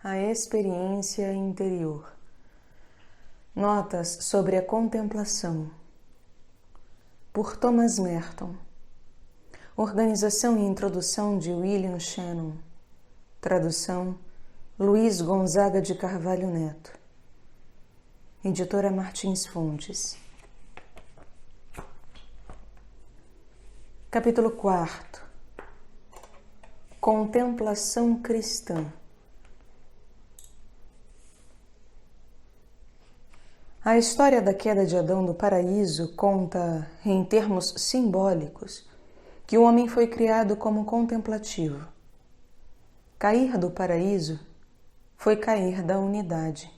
A experiência interior. Notas sobre a contemplação. Por Thomas Merton. Organização e introdução de William Shannon. Tradução Luiz Gonzaga de Carvalho Neto. Editora Martins Fontes. Capítulo 4. Contemplação cristã. A história da queda de Adão do paraíso conta, em termos simbólicos, que o homem foi criado como contemplativo. Cair do paraíso foi cair da unidade.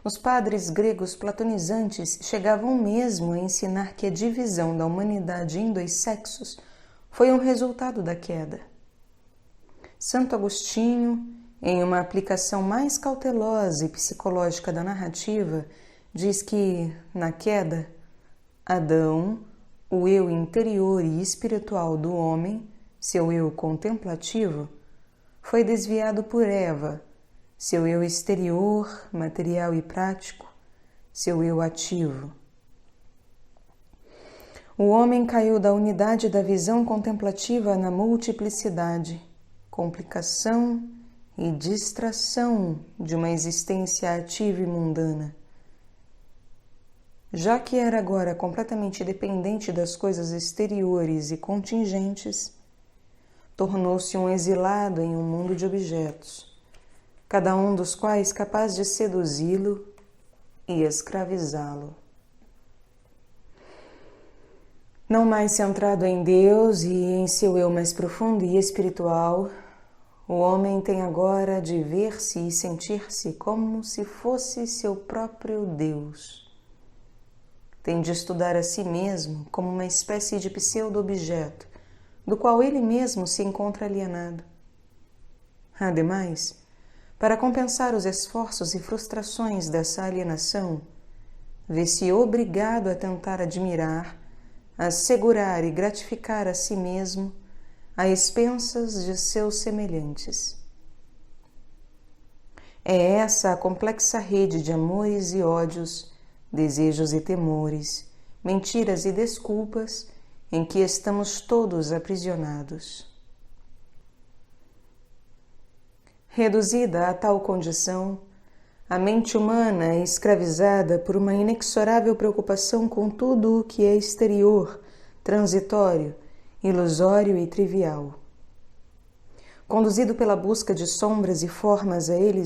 Os padres gregos platonizantes chegavam mesmo a ensinar que a divisão da humanidade em dois sexos foi um resultado da queda. Santo Agostinho, em uma aplicação mais cautelosa e psicológica da narrativa, diz que, na queda, Adão, o eu interior e espiritual do homem, seu eu contemplativo, foi desviado por Eva, seu eu exterior, material e prático, seu eu ativo. O homem caiu da unidade da visão contemplativa na multiplicidade, complicação e distração de uma existência ativa e mundana. Já que era agora completamente dependente das coisas exteriores e contingentes, tornou-se um exilado em um mundo de objetos, cada um dos quais capaz de seduzi-lo e escravizá-lo. Não mais centrado em Deus e em seu eu mais profundo e espiritual, o homem tem agora de ver-se e sentir-se como se fosse seu próprio Deus. Tem de estudar a si mesmo como uma espécie de pseudo-objeto, do qual ele mesmo se encontra alienado. Ademais, para compensar os esforços e frustrações dessa alienação, vê-se obrigado a tentar admirar, assegurar e gratificar a si mesmo a expensas de seus semelhantes. É essa a complexa rede de amores e ódios, desejos e temores, mentiras e desculpas em que estamos todos aprisionados. Reduzida a tal condição, a mente humana é escravizada por uma inexorável preocupação com tudo o que é exterior, transitório, ilusório e trivial. Conduzido pela busca de sombras e formas a ele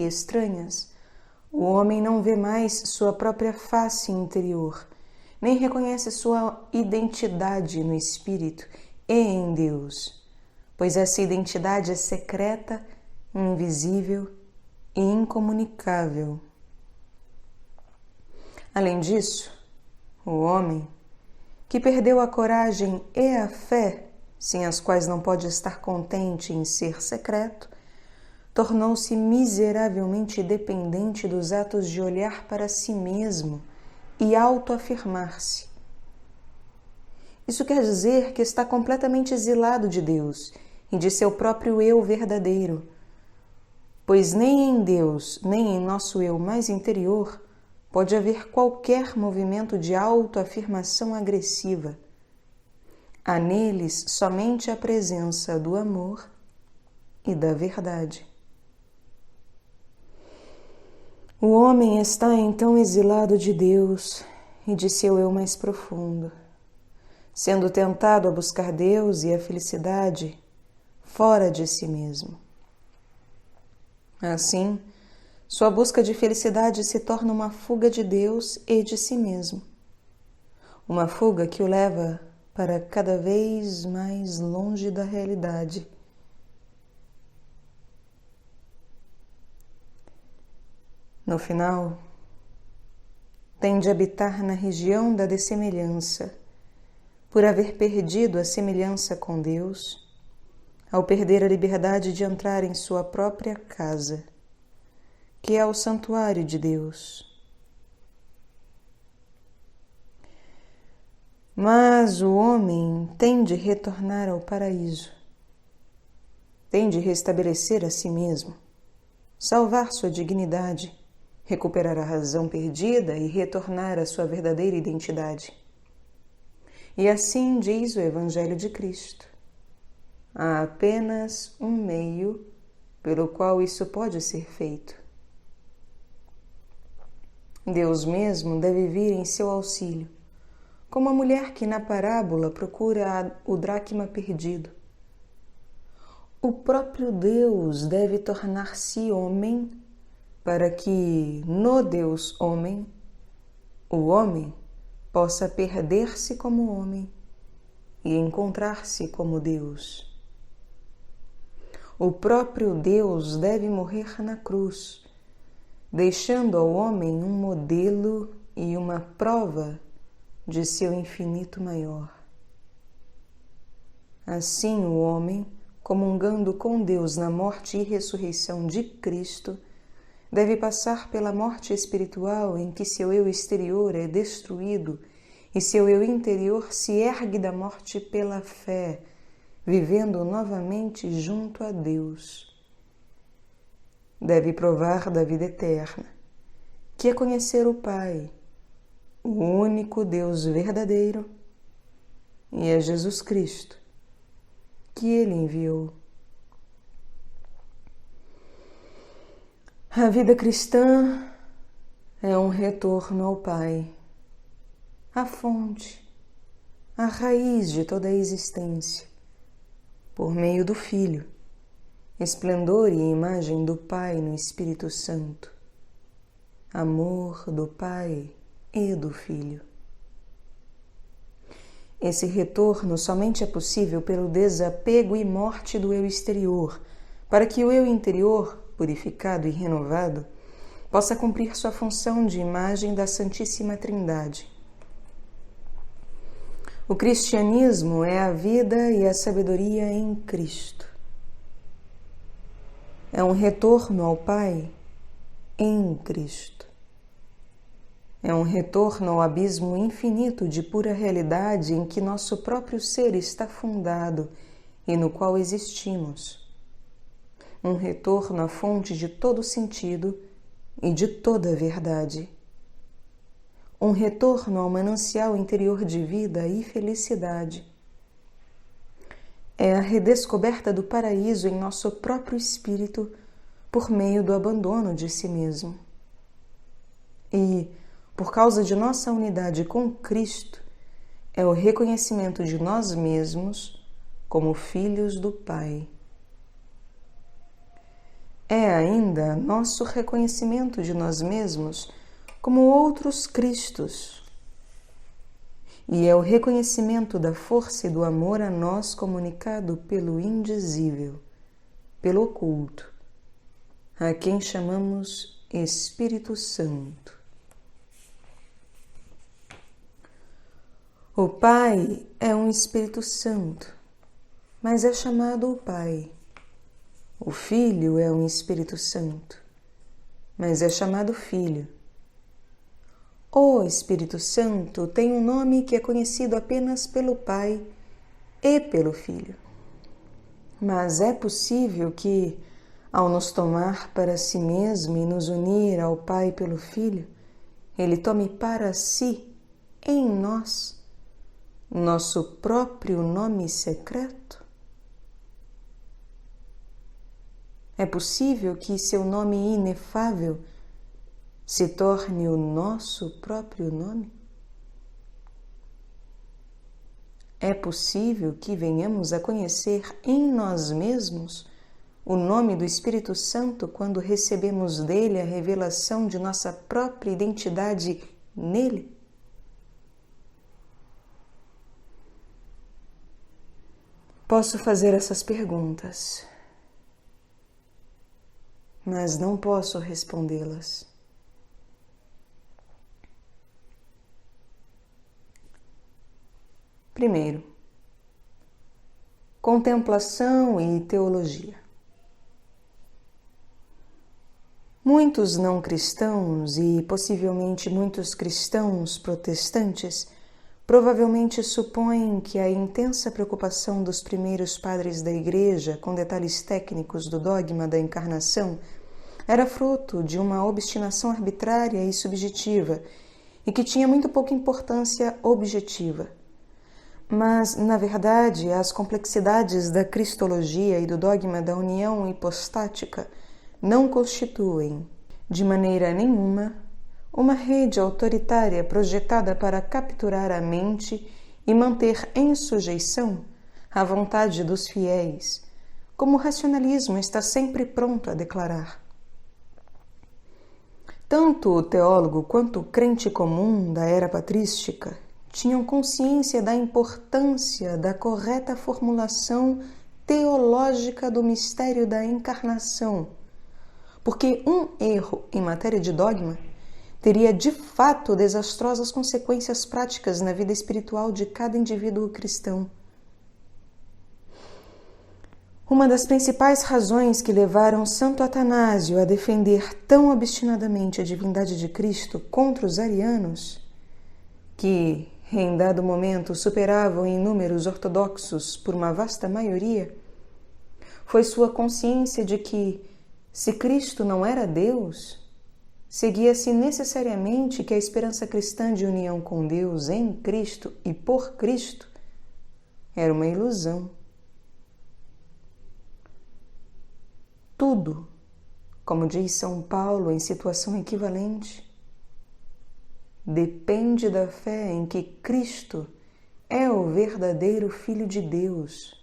estranhas, o homem não vê mais sua própria face interior, nem reconhece sua identidade no Espírito e em Deus, pois essa identidade é secreta, invisível e incomunicável. Além disso, o homem, que perdeu a coragem e a fé, sem as quais não pode estar contente em ser secreto, tornou-se miseravelmente dependente dos atos de olhar para si mesmo e autoafirmar-se. Isso quer dizer que está completamente exilado de Deus e de seu próprio eu verdadeiro, pois nem em Deus, nem em nosso eu mais interior pode haver qualquer movimento de autoafirmação agressiva. Há neles somente a presença do amor e da verdade. O homem está então exilado de Deus e de seu eu mais profundo, sendo tentado a buscar Deus e a felicidade fora de si mesmo. Assim, sua busca de felicidade se torna uma fuga de Deus e de si mesmo. Uma fuga que o leva para cada vez mais longe da realidade. No final, tem de habitar na região da dessemelhança, por haver perdido a semelhança com Deus, ao perder a liberdade de entrar em sua própria casa, que é o santuário de Deus. Mas o homem tem de retornar ao paraíso. tem de restabelecer a si mesmo, salvar sua dignidade, recuperar a razão perdida e retornar à sua verdadeira identidade. E assim diz o Evangelho de Cristo: há apenas um meio pelo qual isso pode ser feito. Deus mesmo deve vir em seu auxílio, como a mulher que na parábola procura o dracma perdido. O próprio Deus deve tornar-se homem para que, no Deus homem, o homem possa perder-se como homem e encontrar-se como Deus. O próprio Deus deve morrer na cruz, deixando ao homem um modelo e uma prova de seu infinito maior. Assim, o homem, comungando com Deus na morte e ressurreição de Cristo, deve passar pela morte espiritual em que seu eu exterior é destruído e seu eu interior se ergue da morte pela fé, vivendo novamente junto a Deus. Deve provar da vida eterna, que é conhecer o Pai, o único Deus verdadeiro, e é Jesus Cristo, que Ele enviou. A vida cristã é um retorno ao Pai, a fonte, a raiz de toda a existência, por meio do Filho, esplendor e imagem do Pai no Espírito Santo, amor do Pai e do Filho. Esse retorno somente é possível pelo desapego e morte do eu exterior, para que o eu interior, purificado e renovado, possa cumprir sua função de imagem da Santíssima Trindade. O cristianismo é a vida e a sabedoria em Cristo. É um retorno ao Pai em Cristo. É um retorno ao abismo infinito de pura realidade em que nosso próprio ser está fundado e no qual existimos. Um retorno à fonte de todo sentido e de toda verdade. Um retorno ao manancial interior de vida e felicidade. É a redescoberta do paraíso em nosso próprio espírito por meio do abandono de si mesmo. E, por causa de nossa unidade com Cristo, é o reconhecimento de nós mesmos como filhos do Pai. É ainda nosso reconhecimento de nós mesmos como outros Cristos. E é o reconhecimento da força e do amor a nós comunicado pelo indizível, pelo oculto, a quem chamamos Espírito Santo. O Pai é um Espírito Santo, mas é chamado o Pai. O Filho é um Espírito Santo, mas é chamado Filho. O Espírito Santo tem um nome que é conhecido apenas pelo Pai e pelo Filho. Mas é possível que, ao nos tomar para si mesmo e nos unir ao Pai pelo Filho, Ele tome para si, em nós, nosso próprio nome secreto? É possível que seu nome inefável se torne o nosso próprio nome? É possível que venhamos a conhecer em nós mesmos o nome do Espírito Santo quando recebemos dele a revelação de nossa própria identidade nele? Posso fazer essas perguntas, mas não posso respondê-las. Primeiro, contemplação e teologia. Muitos não cristãos e possivelmente muitos cristãos protestantes provavelmente supõem que a intensa preocupação dos primeiros padres da Igreja com detalhes técnicos do dogma da encarnação era fruto de uma obstinação arbitrária e subjetiva e que tinha muito pouca importância objetiva. Mas, na verdade, as complexidades da cristologia e do dogma da união hipostática não constituem, de maneira nenhuma, uma rede autoritária projetada para capturar a mente e manter em sujeição a vontade dos fiéis, como o racionalismo está sempre pronto a declarar. Tanto o teólogo quanto o crente comum da era patrística tinham consciência da importância da correta formulação teológica do mistério da encarnação, porque um erro em matéria de dogma teria de fato desastrosas consequências práticas na vida espiritual de cada indivíduo cristão. Uma das principais razões que levaram Santo Atanásio a defender tão obstinadamente a divindade de Cristo contra os arianos, que, em dado momento, superavam em números ortodoxos por uma vasta maioria, foi sua consciência de que, se Cristo não era Deus, seguia-se necessariamente que a esperança cristã de união com Deus em Cristo e por Cristo era uma ilusão. Tudo, como diz São Paulo em situação equivalente, depende da fé em que Cristo é o verdadeiro Filho de Deus,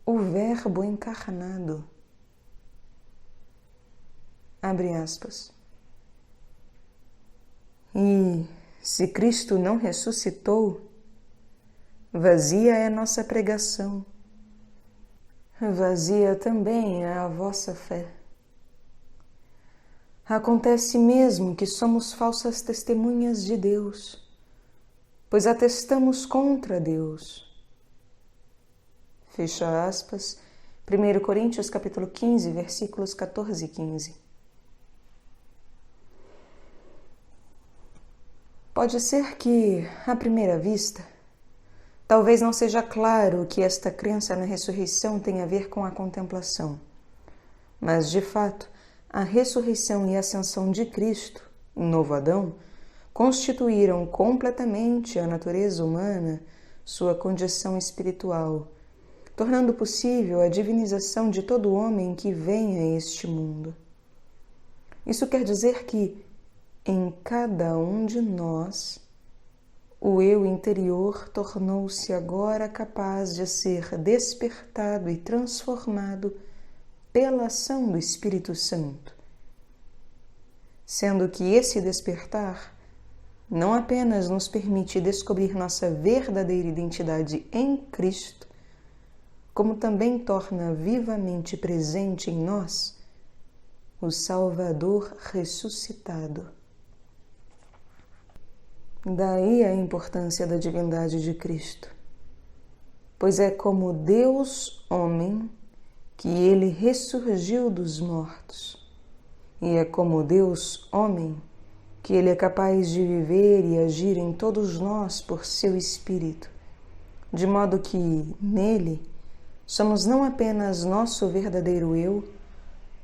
o Verbo encarnado. Abre aspas. E, se Cristo não ressuscitou, vazia é nossa pregação, vazia também é a vossa fé. Acontece mesmo que somos falsas testemunhas de Deus, pois atestamos contra Deus. Fecha aspas, 1 Coríntios capítulo 15, versículos 14 e 15. Pode ser que, à primeira vista, talvez não seja claro que esta crença na ressurreição tem a ver com a contemplação. Mas, de fato, a ressurreição e a ascensão de Cristo, um novo Adão, constituíram completamente a natureza humana sua condição espiritual, tornando possível a divinização de todo homem que vem a este mundo. Isso quer dizer que, em cada um de nós, o eu interior tornou-se agora capaz de ser despertado e transformado pela ação do Espírito Santo, sendo que esse despertar não apenas nos permite descobrir nossa verdadeira identidade em Cristo, como também torna vivamente presente em nós o Salvador ressuscitado. Daí a importância da divindade de Cristo, pois é como Deus homem que ele ressurgiu dos mortos, e é como Deus homem que ele é capaz de viver e agir em todos nós por seu Espírito, de modo que, nele, somos não apenas nosso verdadeiro eu,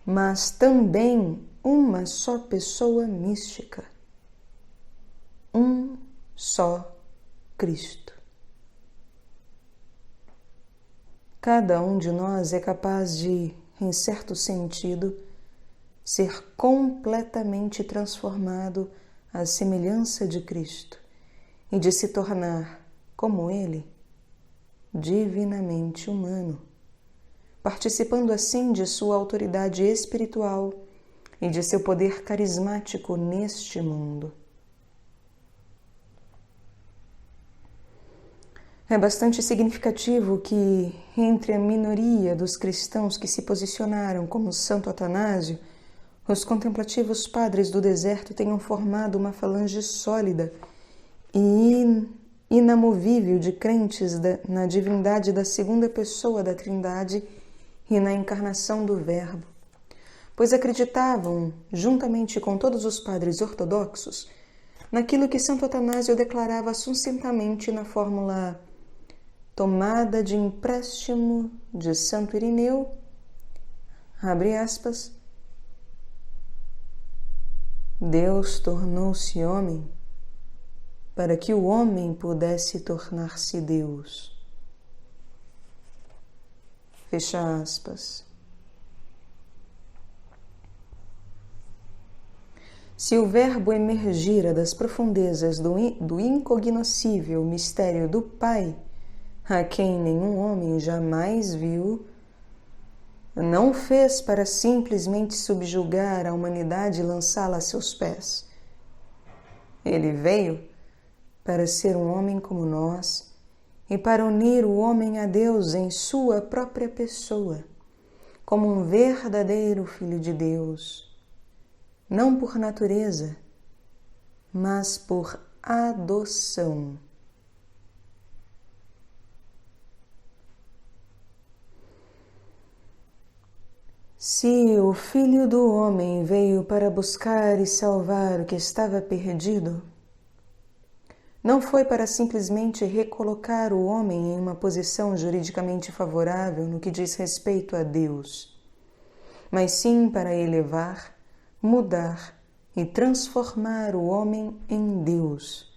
mas também uma só pessoa mística, um só Cristo. Cada um de nós é capaz de, em certo sentido, ser completamente transformado à semelhança de Cristo e de se tornar, como Ele, divinamente humano, participando assim de sua autoridade espiritual e de seu poder carismático neste mundo. É bastante significativo que, entre a minoria dos cristãos que se posicionaram como Santo Atanásio, os contemplativos padres do deserto tenham formado uma falange sólida e inamovível de crentes na divindade da segunda pessoa da Trindade e na encarnação do Verbo, pois acreditavam, juntamente com todos os padres ortodoxos, naquilo que Santo Atanásio declarava sucintamente na fórmula tomada de empréstimo de Santo Irineu, abre aspas, Deus tornou-se homem para que o homem pudesse tornar-se Deus. Fecha aspas. Se o Verbo emergira das profundezas do incognoscível mistério do Pai, a quem nenhum homem jamais viu, não fez para simplesmente subjugar a humanidade e lançá-la a seus pés. Ele veio para ser um homem como nós e para unir o homem a Deus em sua própria pessoa, como um verdadeiro Filho de Deus, não por natureza, mas por adoção. Se o Filho do Homem veio para buscar e salvar o que estava perdido, não foi para simplesmente recolocar o homem em uma posição juridicamente favorável no que diz respeito a Deus, mas sim para elevar, mudar e transformar o homem em Deus,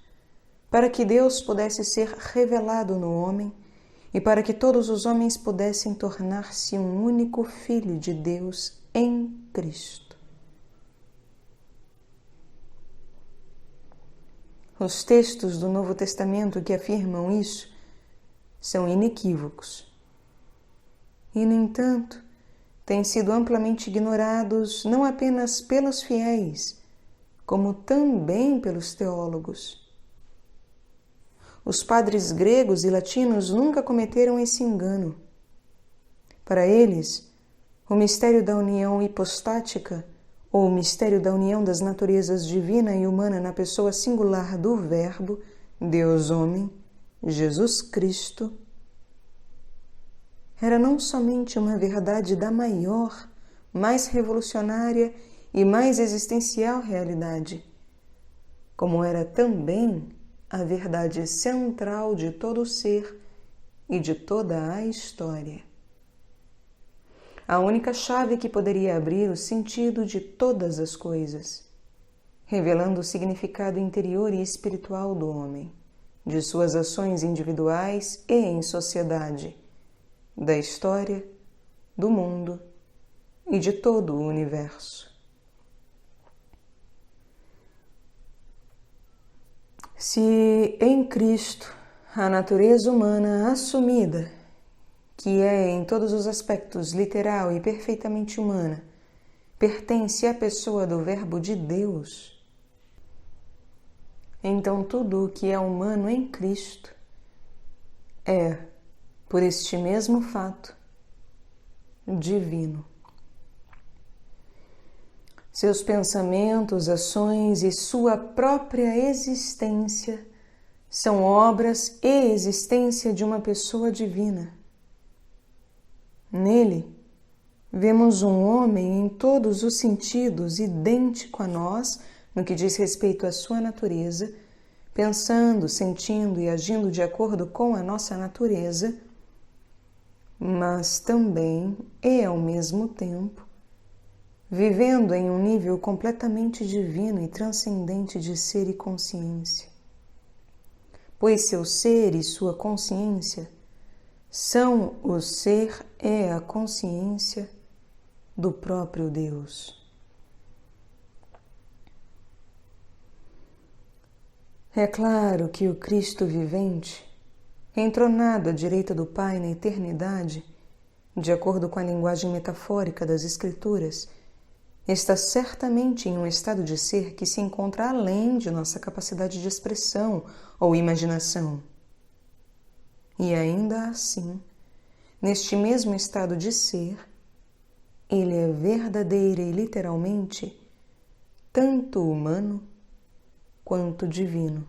para que Deus pudesse ser revelado no homem e para que todos os homens pudessem tornar-se um único Filho de Deus em Cristo. Os textos do Novo Testamento que afirmam isso são inequívocos. E, no entanto, têm sido amplamente ignorados não apenas pelos fiéis, como também pelos teólogos. Os padres gregos e latinos nunca cometeram esse engano. Para eles, o mistério da união hipostática, ou o mistério da união das naturezas divina e humana na pessoa singular do Verbo, Deus-Homem, Jesus Cristo, era não somente uma verdade da maior, mais revolucionária e mais existencial realidade, como era também a verdade central de todo o ser e de toda a história. A única chave que poderia abrir o sentido de todas as coisas, revelando o significado interior e espiritual do homem, de suas ações individuais e em sociedade, da história, do mundo e de todo o universo. Se em Cristo a natureza humana assumida, que é em todos os aspectos literal e perfeitamente humana, pertence à pessoa do Verbo de Deus, então tudo o que é humano em Cristo é, por este mesmo fato, divino. Seus pensamentos, ações e sua própria existência são obras e existência de uma pessoa divina. Nele, vemos um homem em todos os sentidos idêntico a nós no que diz respeito à sua natureza, pensando, sentindo e agindo de acordo com a nossa natureza, mas também e ao mesmo tempo, vivendo em um nível completamente divino e transcendente de ser e consciência. Pois seu ser e sua consciência são o ser e a consciência do próprio Deus. É claro que o Cristo vivente, entronado à direita do Pai na eternidade, de acordo com a linguagem metafórica das Escrituras, está certamente em um estado de ser que se encontra além de nossa capacidade de expressão ou imaginação. E ainda assim, neste mesmo estado de ser, ele é verdadeira e literalmente tanto humano quanto divino,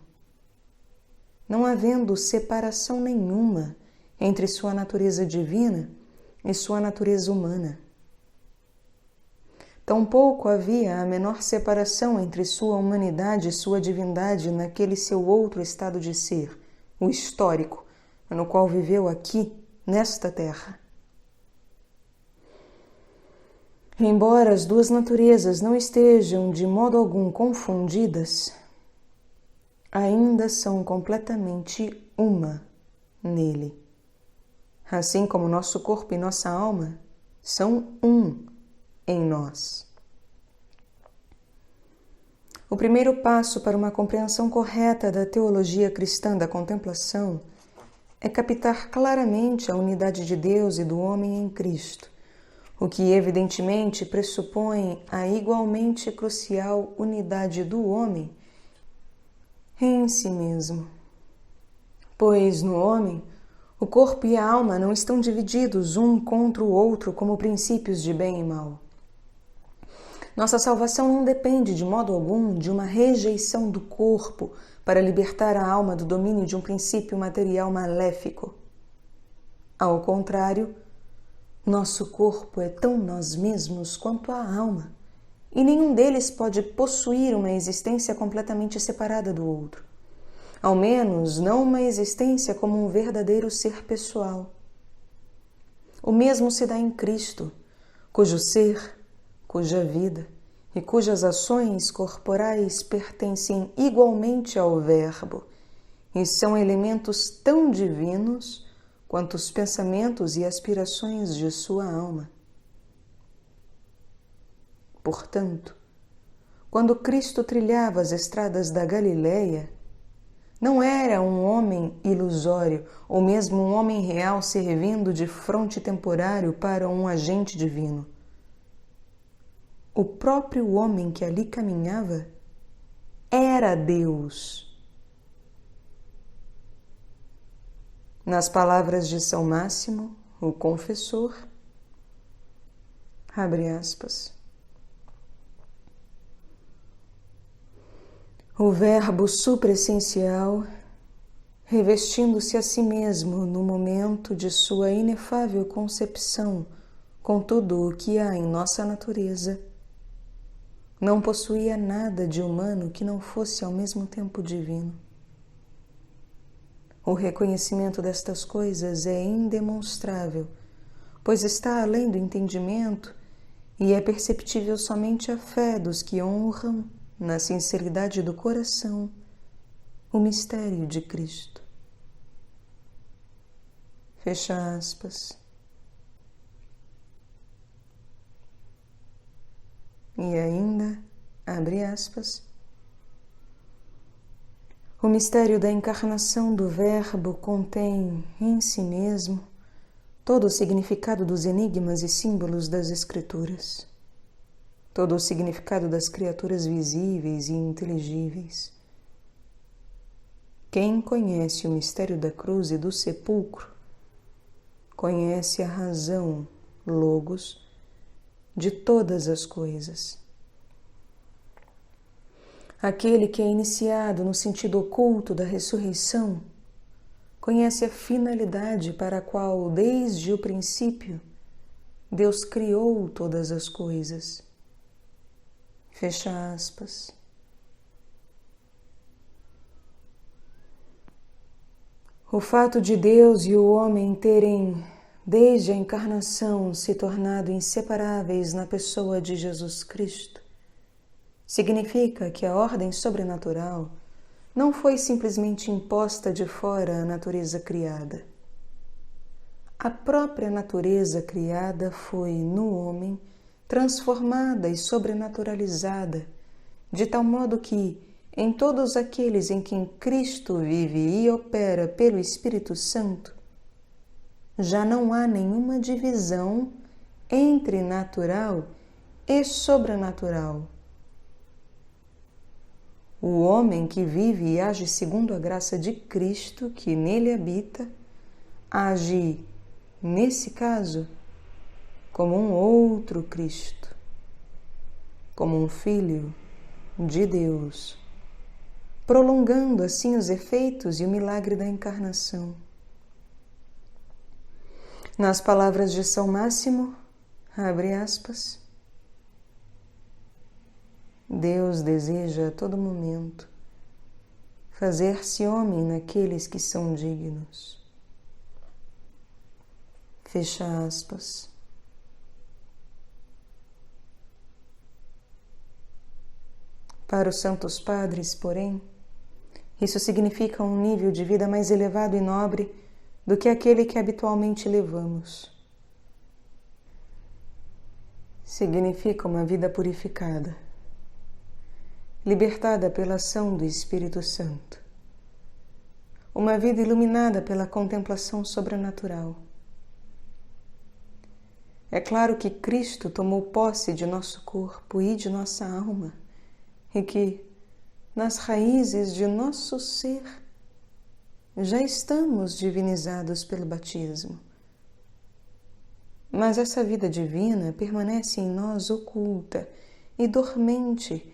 não havendo separação nenhuma entre sua natureza divina e sua natureza humana. Tampouco havia a menor separação entre sua humanidade e sua divindade naquele seu outro estado de ser, o histórico, no qual viveu aqui, nesta terra. Embora as duas naturezas não estejam de modo algum confundidas, ainda são completamente uma nele. Assim como nosso corpo e nossa alma são um em nós. O primeiro passo para uma compreensão correta da teologia cristã da contemplação é captar claramente a unidade de Deus e do homem em Cristo, o que evidentemente pressupõe a igualmente crucial unidade do homem em si mesmo. Pois no homem, o corpo e a alma não estão divididos um contra o outro como princípios de bem e mal. Nossa salvação não depende de modo algum de uma rejeição do corpo para libertar a alma do domínio de um princípio material maléfico. Ao contrário, nosso corpo é tão nós mesmos quanto a alma, e nenhum deles pode possuir uma existência completamente separada do outro. Ao menos, não uma existência como um verdadeiro ser pessoal. O mesmo se dá em Cristo, cujo ser, cuja vida e cujas ações corporais pertencem igualmente ao Verbo e são elementos tão divinos quanto os pensamentos e aspirações de sua alma. Portanto, quando Cristo trilhava as estradas da Galileia, não era um homem ilusório ou mesmo um homem real servindo de fronte temporário para um agente divino. O próprio homem que ali caminhava era Deus. Nas palavras de São Máximo, o confessor, abre aspas, o Verbo supraessencial, revestindo-se a si mesmo no momento de sua inefável concepção com tudo o que há em nossa natureza, não possuía nada de humano que não fosse ao mesmo tempo divino. O reconhecimento destas coisas é indemonstrável, pois está além do entendimento e é perceptível somente a fé dos que honram, na sinceridade do coração, o mistério de Cristo. Fecha aspas. E ainda, abre aspas, o mistério da encarnação do Verbo contém, em si mesmo, todo o significado dos enigmas e símbolos das Escrituras, todo o significado das criaturas visíveis e inteligíveis. Quem conhece o mistério da cruz e do sepulcro, conhece a razão, logos, de todas as coisas. Aquele que é iniciado no sentido oculto da ressurreição conhece a finalidade para a qual, desde o princípio, Deus criou todas as coisas. Fecha aspas. O fato de Deus e o homem terem, desde a encarnação, se tornado inseparáveis na pessoa de Jesus Cristo, significa que a ordem sobrenatural não foi simplesmente imposta de fora à natureza criada. A própria natureza criada foi, no homem, transformada e sobrenaturalizada, de tal modo que, em todos aqueles em quem Cristo vive e opera pelo Espírito Santo, já não há nenhuma divisão entre natural e sobrenatural. O homem que vive e age segundo a graça de Cristo que nele habita, age, nesse caso, como um outro Cristo, como um filho de Deus, prolongando assim os efeitos e o milagre da encarnação. Nas palavras de São Máximo, abre aspas, Deus deseja a todo momento fazer-se homem naqueles que são dignos. Fecha aspas. Para os santos padres, porém, isso significa um nível de vida mais elevado e nobre do que aquele que habitualmente levamos. Significa uma vida purificada, libertada pela ação do Espírito Santo, uma vida iluminada pela contemplação sobrenatural. É claro que Cristo tomou posse de nosso corpo e de nossa alma, e que, nas raízes de nosso ser, já estamos divinizados pelo batismo. Mas essa vida divina permanece em nós oculta e dormente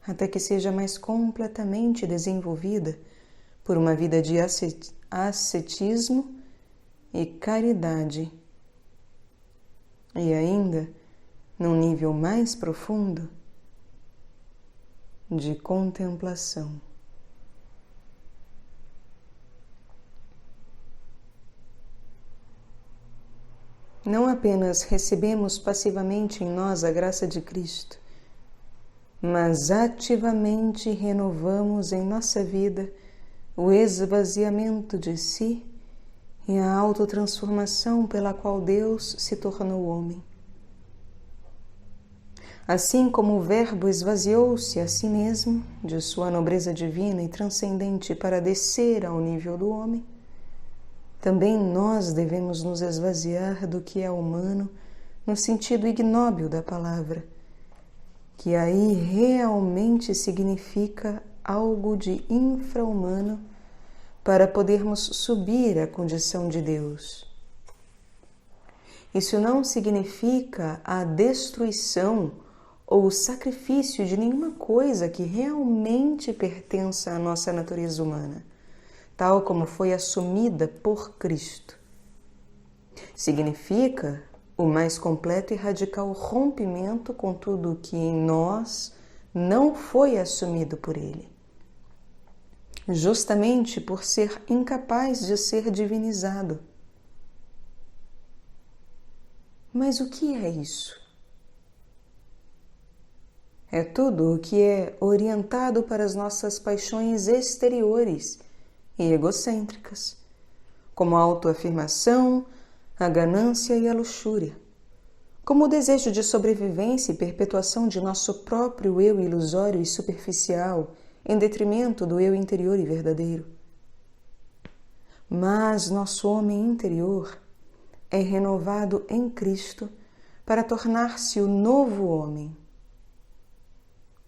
até que seja mais completamente desenvolvida por uma vida de ascetismo e caridade. E ainda, num nível mais profundo, de contemplação. Não apenas recebemos passivamente em nós a graça de Cristo, mas ativamente renovamos em nossa vida o esvaziamento de si e a autotransformação pela qual Deus se tornou homem. Assim como o Verbo esvaziou-se a si mesmo de sua nobreza divina e transcendente para descer ao nível do homem, também nós devemos nos esvaziar do que é humano no sentido ignóbil da palavra, que aí realmente significa algo de infra-humano para podermos subir à condição de Deus. Isso não significa a destruição ou o sacrifício de nenhuma coisa que realmente pertença à nossa natureza humana, tal como foi assumida por Cristo. Significa o mais completo e radical rompimento com tudo o que em nós não foi assumido por Ele, justamente por ser incapaz de ser divinizado. Mas o que é isso? É tudo o que é orientado para as nossas paixões exteriores e egocêntricas, como a autoafirmação, a ganância e a luxúria, como o desejo de sobrevivência e perpetuação de nosso próprio eu ilusório e superficial, em detrimento do eu interior e verdadeiro. Mas nosso homem interior é renovado em Cristo para tornar-se o novo homem.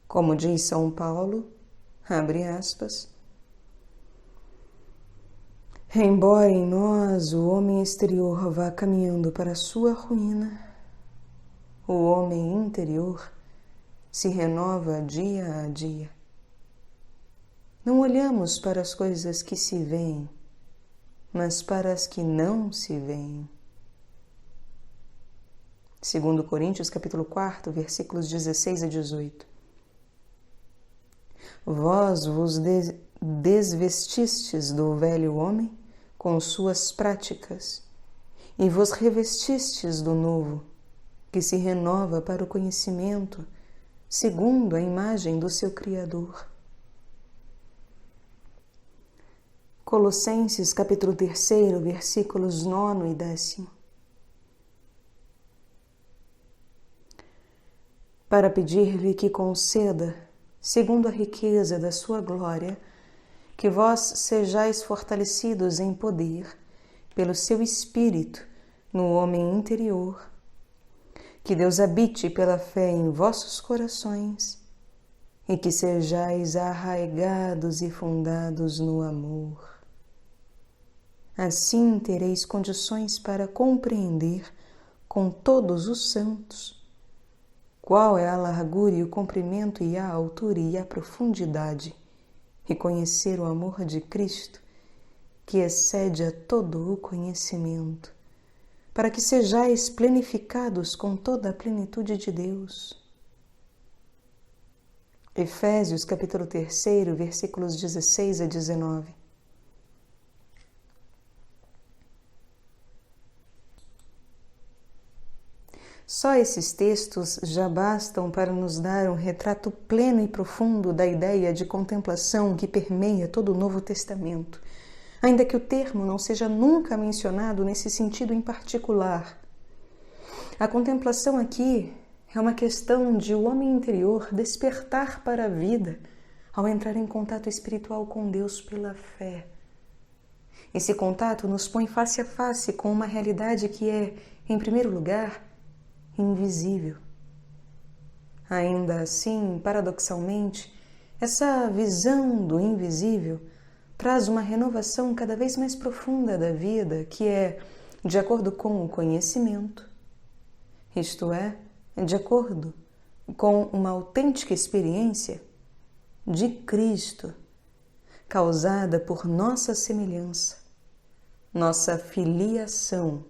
Como diz São Paulo, abre aspas, embora em nós o homem exterior vá caminhando para a sua ruína, o homem interior se renova dia a dia. Não olhamos para as coisas que se veem, mas para as que não se veem. 2 Coríntios capítulo 4, versículos 16 a 18. Vós vos desvestistes do velho homem com suas práticas e vos revestistes do novo, que se renova para o conhecimento, segundo a imagem do seu Criador. Colossenses capítulo 3, versículos 9 e 10. Para pedir-lhe que conceda, segundo a riqueza da sua glória, que vós sejais fortalecidos em poder pelo seu Espírito no homem interior, que Deus habite pela fé em vossos corações e que sejais arraigados e fundados no amor. Assim tereis condições para compreender com todos os santos qual é a largura e o comprimento e a altura e a profundidade, e conhecer o amor de Cristo, que excede a todo o conhecimento, para que sejais plenificados com toda a plenitude de Deus. Efésios capítulo 3, versículos 16 a 19. Só esses textos já bastam para nos dar um retrato pleno e profundo da ideia de contemplação que permeia todo o Novo Testamento, ainda que o termo não seja nunca mencionado nesse sentido em particular. A contemplação aqui é uma questão de o homem interior despertar para a vida ao entrar em contato espiritual com Deus pela fé. Esse contato nos põe face a face com uma realidade que é, em primeiro lugar, invisível. Ainda assim, paradoxalmente, essa visão do invisível traz uma renovação cada vez mais profunda da vida, que é de acordo com o conhecimento, isto é, de acordo com uma autêntica experiência de Cristo, causada por nossa semelhança, nossa filiação,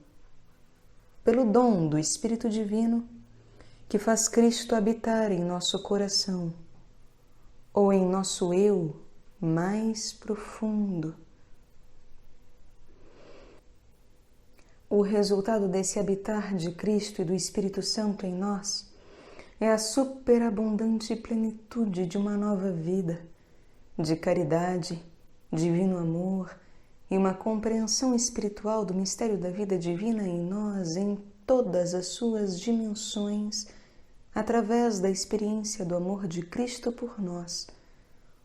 pelo dom do Espírito Divino que faz Cristo habitar em nosso coração ou em nosso eu mais profundo. O resultado desse habitar de Cristo e do Espírito Santo em nós é a superabundante plenitude de uma nova vida, de caridade, divino amor e uma compreensão espiritual do mistério da vida divina em nós em todas as suas dimensões, através da experiência do amor de Cristo por nós,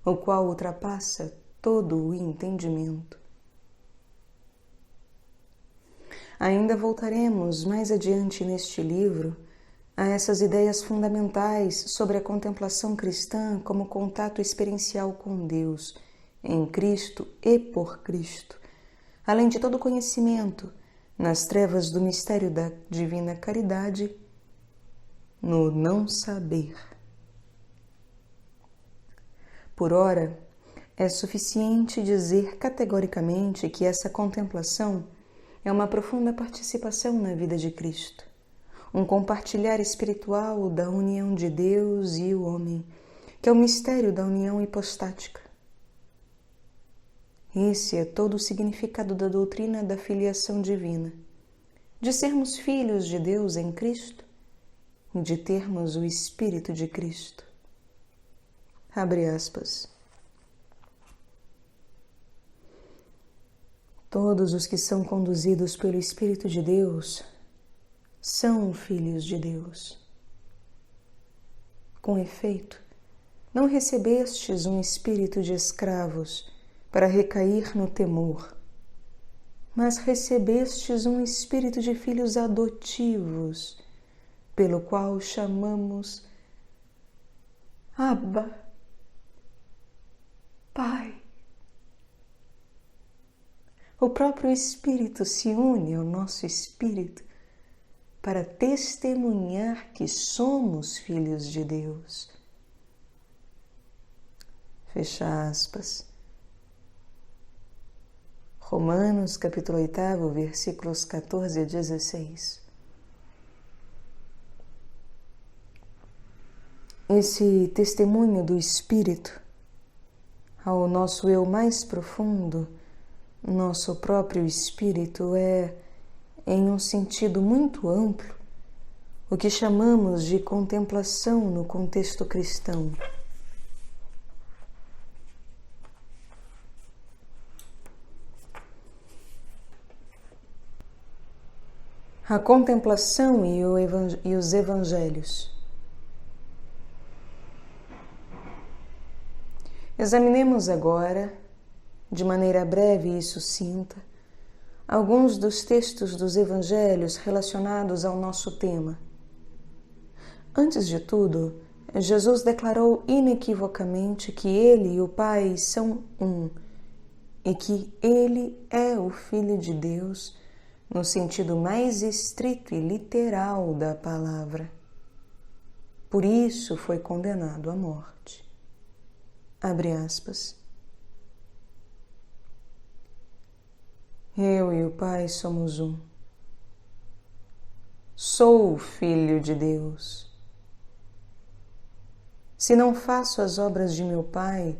o qual ultrapassa todo o entendimento. Ainda voltaremos mais adiante neste livro a essas ideias fundamentais sobre a contemplação cristã como contato experiencial com Deus, em Cristo e por Cristo, além de todo o conhecimento nas trevas do mistério da divina caridade, no não saber. Por ora, é suficiente dizer categoricamente que essa contemplação é uma profunda participação na vida de Cristo, um compartilhar espiritual da união de Deus e o homem, que é o mistério da união hipostática. Esse é todo o significado da doutrina da filiação divina, de sermos filhos de Deus em Cristo e de termos o Espírito de Cristo. Abre aspas. Todos os que são conduzidos pelo Espírito de Deus são filhos de Deus. Com efeito, não recebestes um espírito de escravos para recair no temor, mas recebestes um espírito de filhos adotivos, pelo qual chamamos Abba, Pai. O próprio Espírito se une ao nosso espírito para testemunhar que somos filhos de Deus. Fecha aspas. Romanos, capítulo 8, versículos 14 a 16. Esse testemunho do Espírito ao nosso eu mais profundo, nosso próprio Espírito, é, em um sentido muito amplo, o que chamamos de contemplação no contexto cristão. A contemplação e os evangelhos. Examinemos agora, de maneira breve e sucinta, alguns dos textos dos evangelhos relacionados ao nosso tema. Antes de tudo, Jesus declarou inequivocamente que Ele e o Pai são um, e que Ele é o Filho de Deus, no sentido mais estrito e literal da palavra. Por isso foi condenado à morte. Abre aspas. Eu e o Pai somos um. Sou filho de Deus. Se não faço as obras de meu Pai,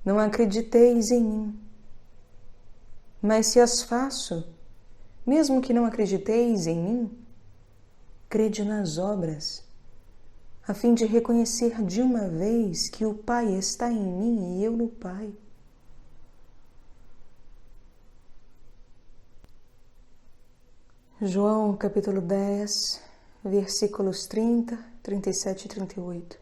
não acrediteis em mim. Mas se as faço, mesmo que não acrediteis em mim, crede nas obras, a fim de reconhecer de uma vez que o Pai está em mim e eu no Pai. João capítulo 10, versículos 30, 37 e 38.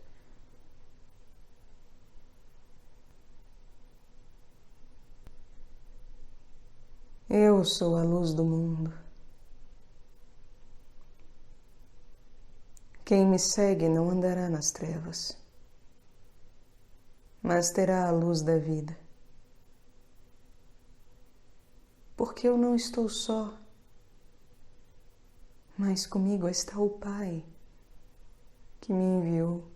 Eu sou a luz do mundo. Quem me segue não andará nas trevas, mas terá a luz da vida. Porque eu não estou só, mas comigo está o Pai que me enviou.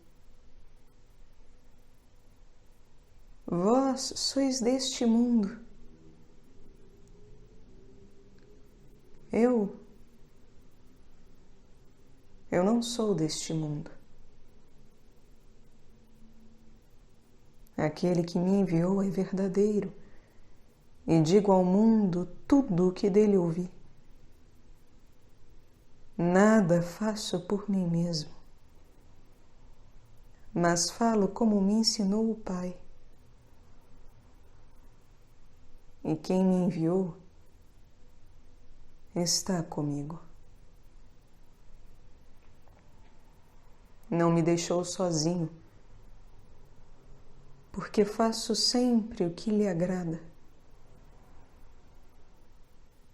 Vós sois deste mundo. Eu não sou deste mundo. Aquele que me enviou é verdadeiro, e digo ao mundo tudo o que dele ouvi. Nada faço por mim mesmo, mas falo como me ensinou o Pai. E quem me enviou está comigo. Não me deixou sozinho, porque faço sempre o que lhe agrada.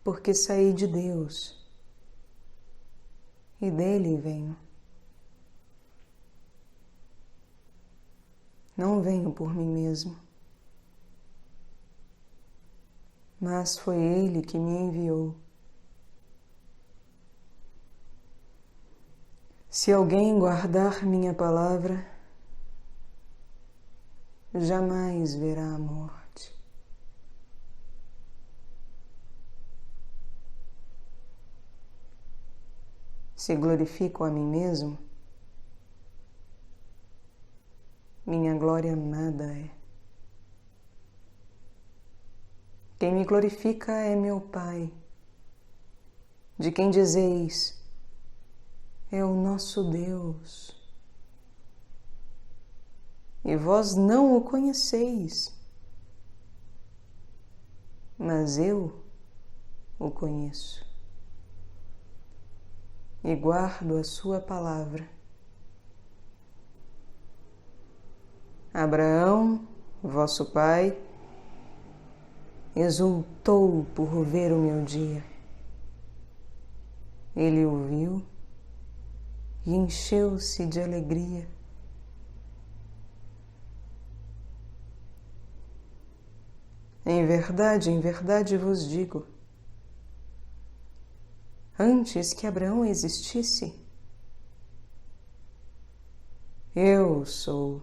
Porque saí de Deus e dele venho. Não venho por mim mesmo, mas foi ele que me enviou. Se alguém guardar minha palavra, jamais verá a morte. Se glorifico a mim mesmo, minha glória nada é. Quem me glorifica é meu Pai, de quem dizeis, é o nosso Deus. E vós não o conheceis, mas eu o conheço. E guardo a sua palavra. Abraão, vosso pai, exultou por ver o meu dia. Ele o viu e encheu-se de alegria. Em verdade vos digo, antes que Abraão existisse, eu sou.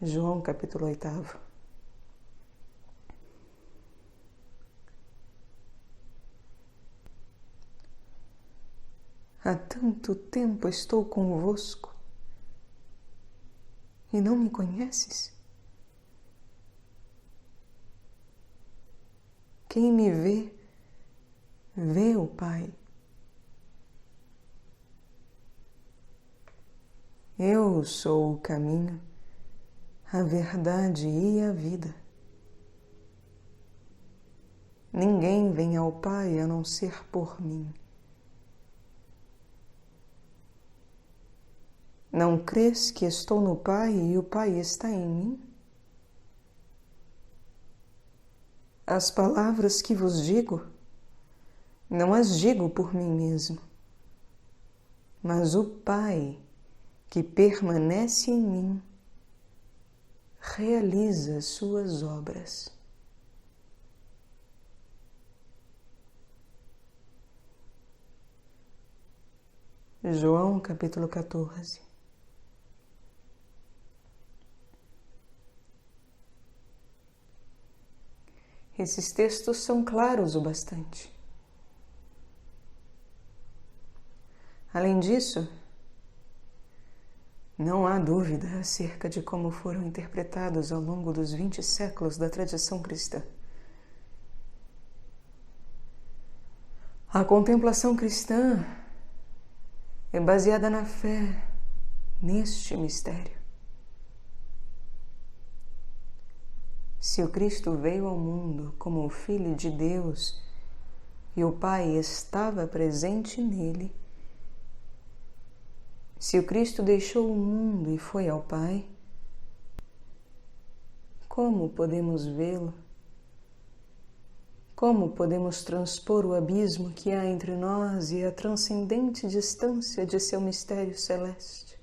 João capítulo 8. Há tanto tempo estou convosco e não me conheces? Quem me vê, vê o Pai. Eu sou o caminho, a verdade e a vida. Ninguém vem ao Pai a não ser por mim. Não crês que estou no Pai e o Pai está em mim? As palavras que vos digo, não as digo por mim mesmo, mas o Pai que permanece em mim realiza suas obras. João capítulo 14. Esses textos são claros o bastante. Além disso, não há dúvida acerca de como foram interpretados ao longo dos 20 séculos da tradição cristã. A contemplação cristã é baseada na fé neste mistério. Se o Cristo veio ao mundo como o Filho de Deus e o Pai estava presente nele, se o Cristo deixou o mundo e foi ao Pai, como podemos vê-lo? Como podemos transpor o abismo que há entre nós e a transcendente distância de seu mistério celeste?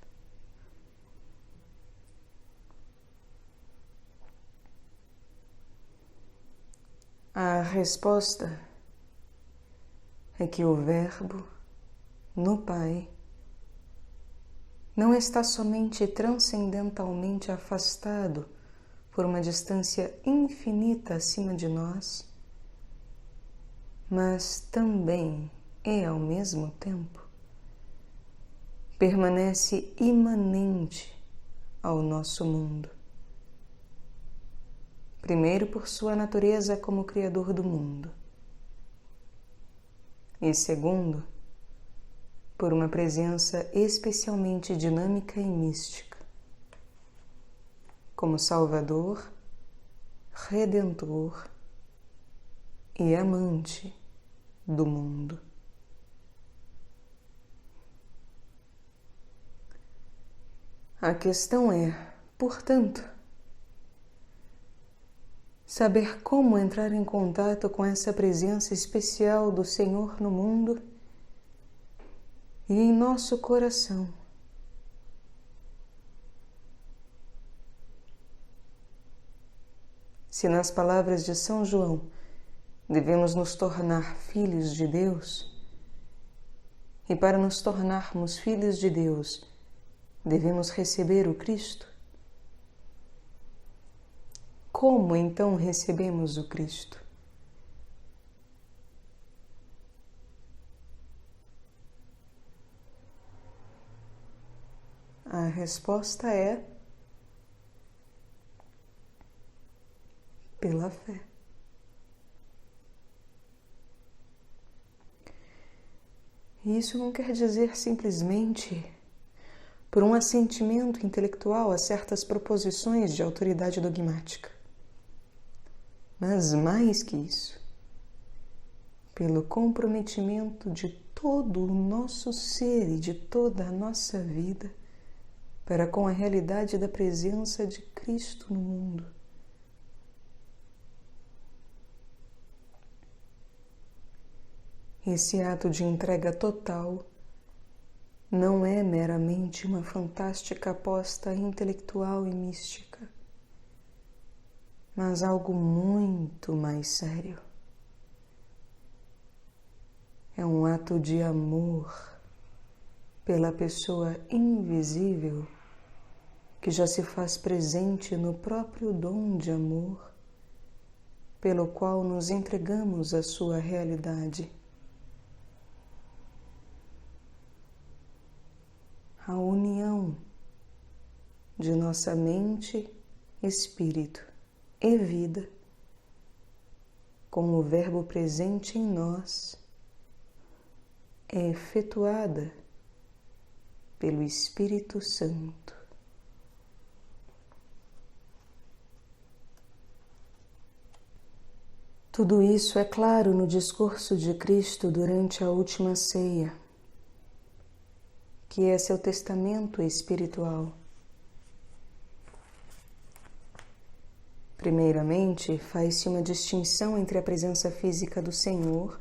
A resposta é que o Verbo, no Pai, não está somente transcendentalmente afastado por uma distância infinita acima de nós, mas também ao mesmo tempo, permanece imanente ao nosso mundo. Primeiro, por sua natureza como Criador do mundo. E segundo, por uma presença especialmente dinâmica e mística, como Salvador, Redentor e amante do mundo. A questão é, portanto, saber como entrar em contato com essa presença especial do Senhor no mundo e em nosso coração. Se nas palavras de São João devemos nos tornar filhos de Deus, e para nos tornarmos filhos de Deus devemos receber o Cristo, como então recebemos o Cristo? A resposta é pela fé. E isso não quer dizer simplesmente por um assentimento intelectual a certas proposições de autoridade dogmática. Mas mais que isso, pelo comprometimento de todo o nosso ser e de toda a nossa vida para com a realidade da presença de Cristo no mundo. Esse ato de entrega total não é meramente uma fantástica aposta intelectual e mística, mas algo muito mais sério. É um ato de amor pela pessoa invisível que já se faz presente no próprio dom de amor, pelo qual nos entregamos à sua realidade. A união de nossa mente, espírito e vida com o Verbo presente em nós é efetuada pelo Espírito Santo. Tudo isso é claro no discurso de Cristo durante a última ceia, que é seu testamento espiritual. Primeiramente, faz-se uma distinção entre a presença física do Senhor,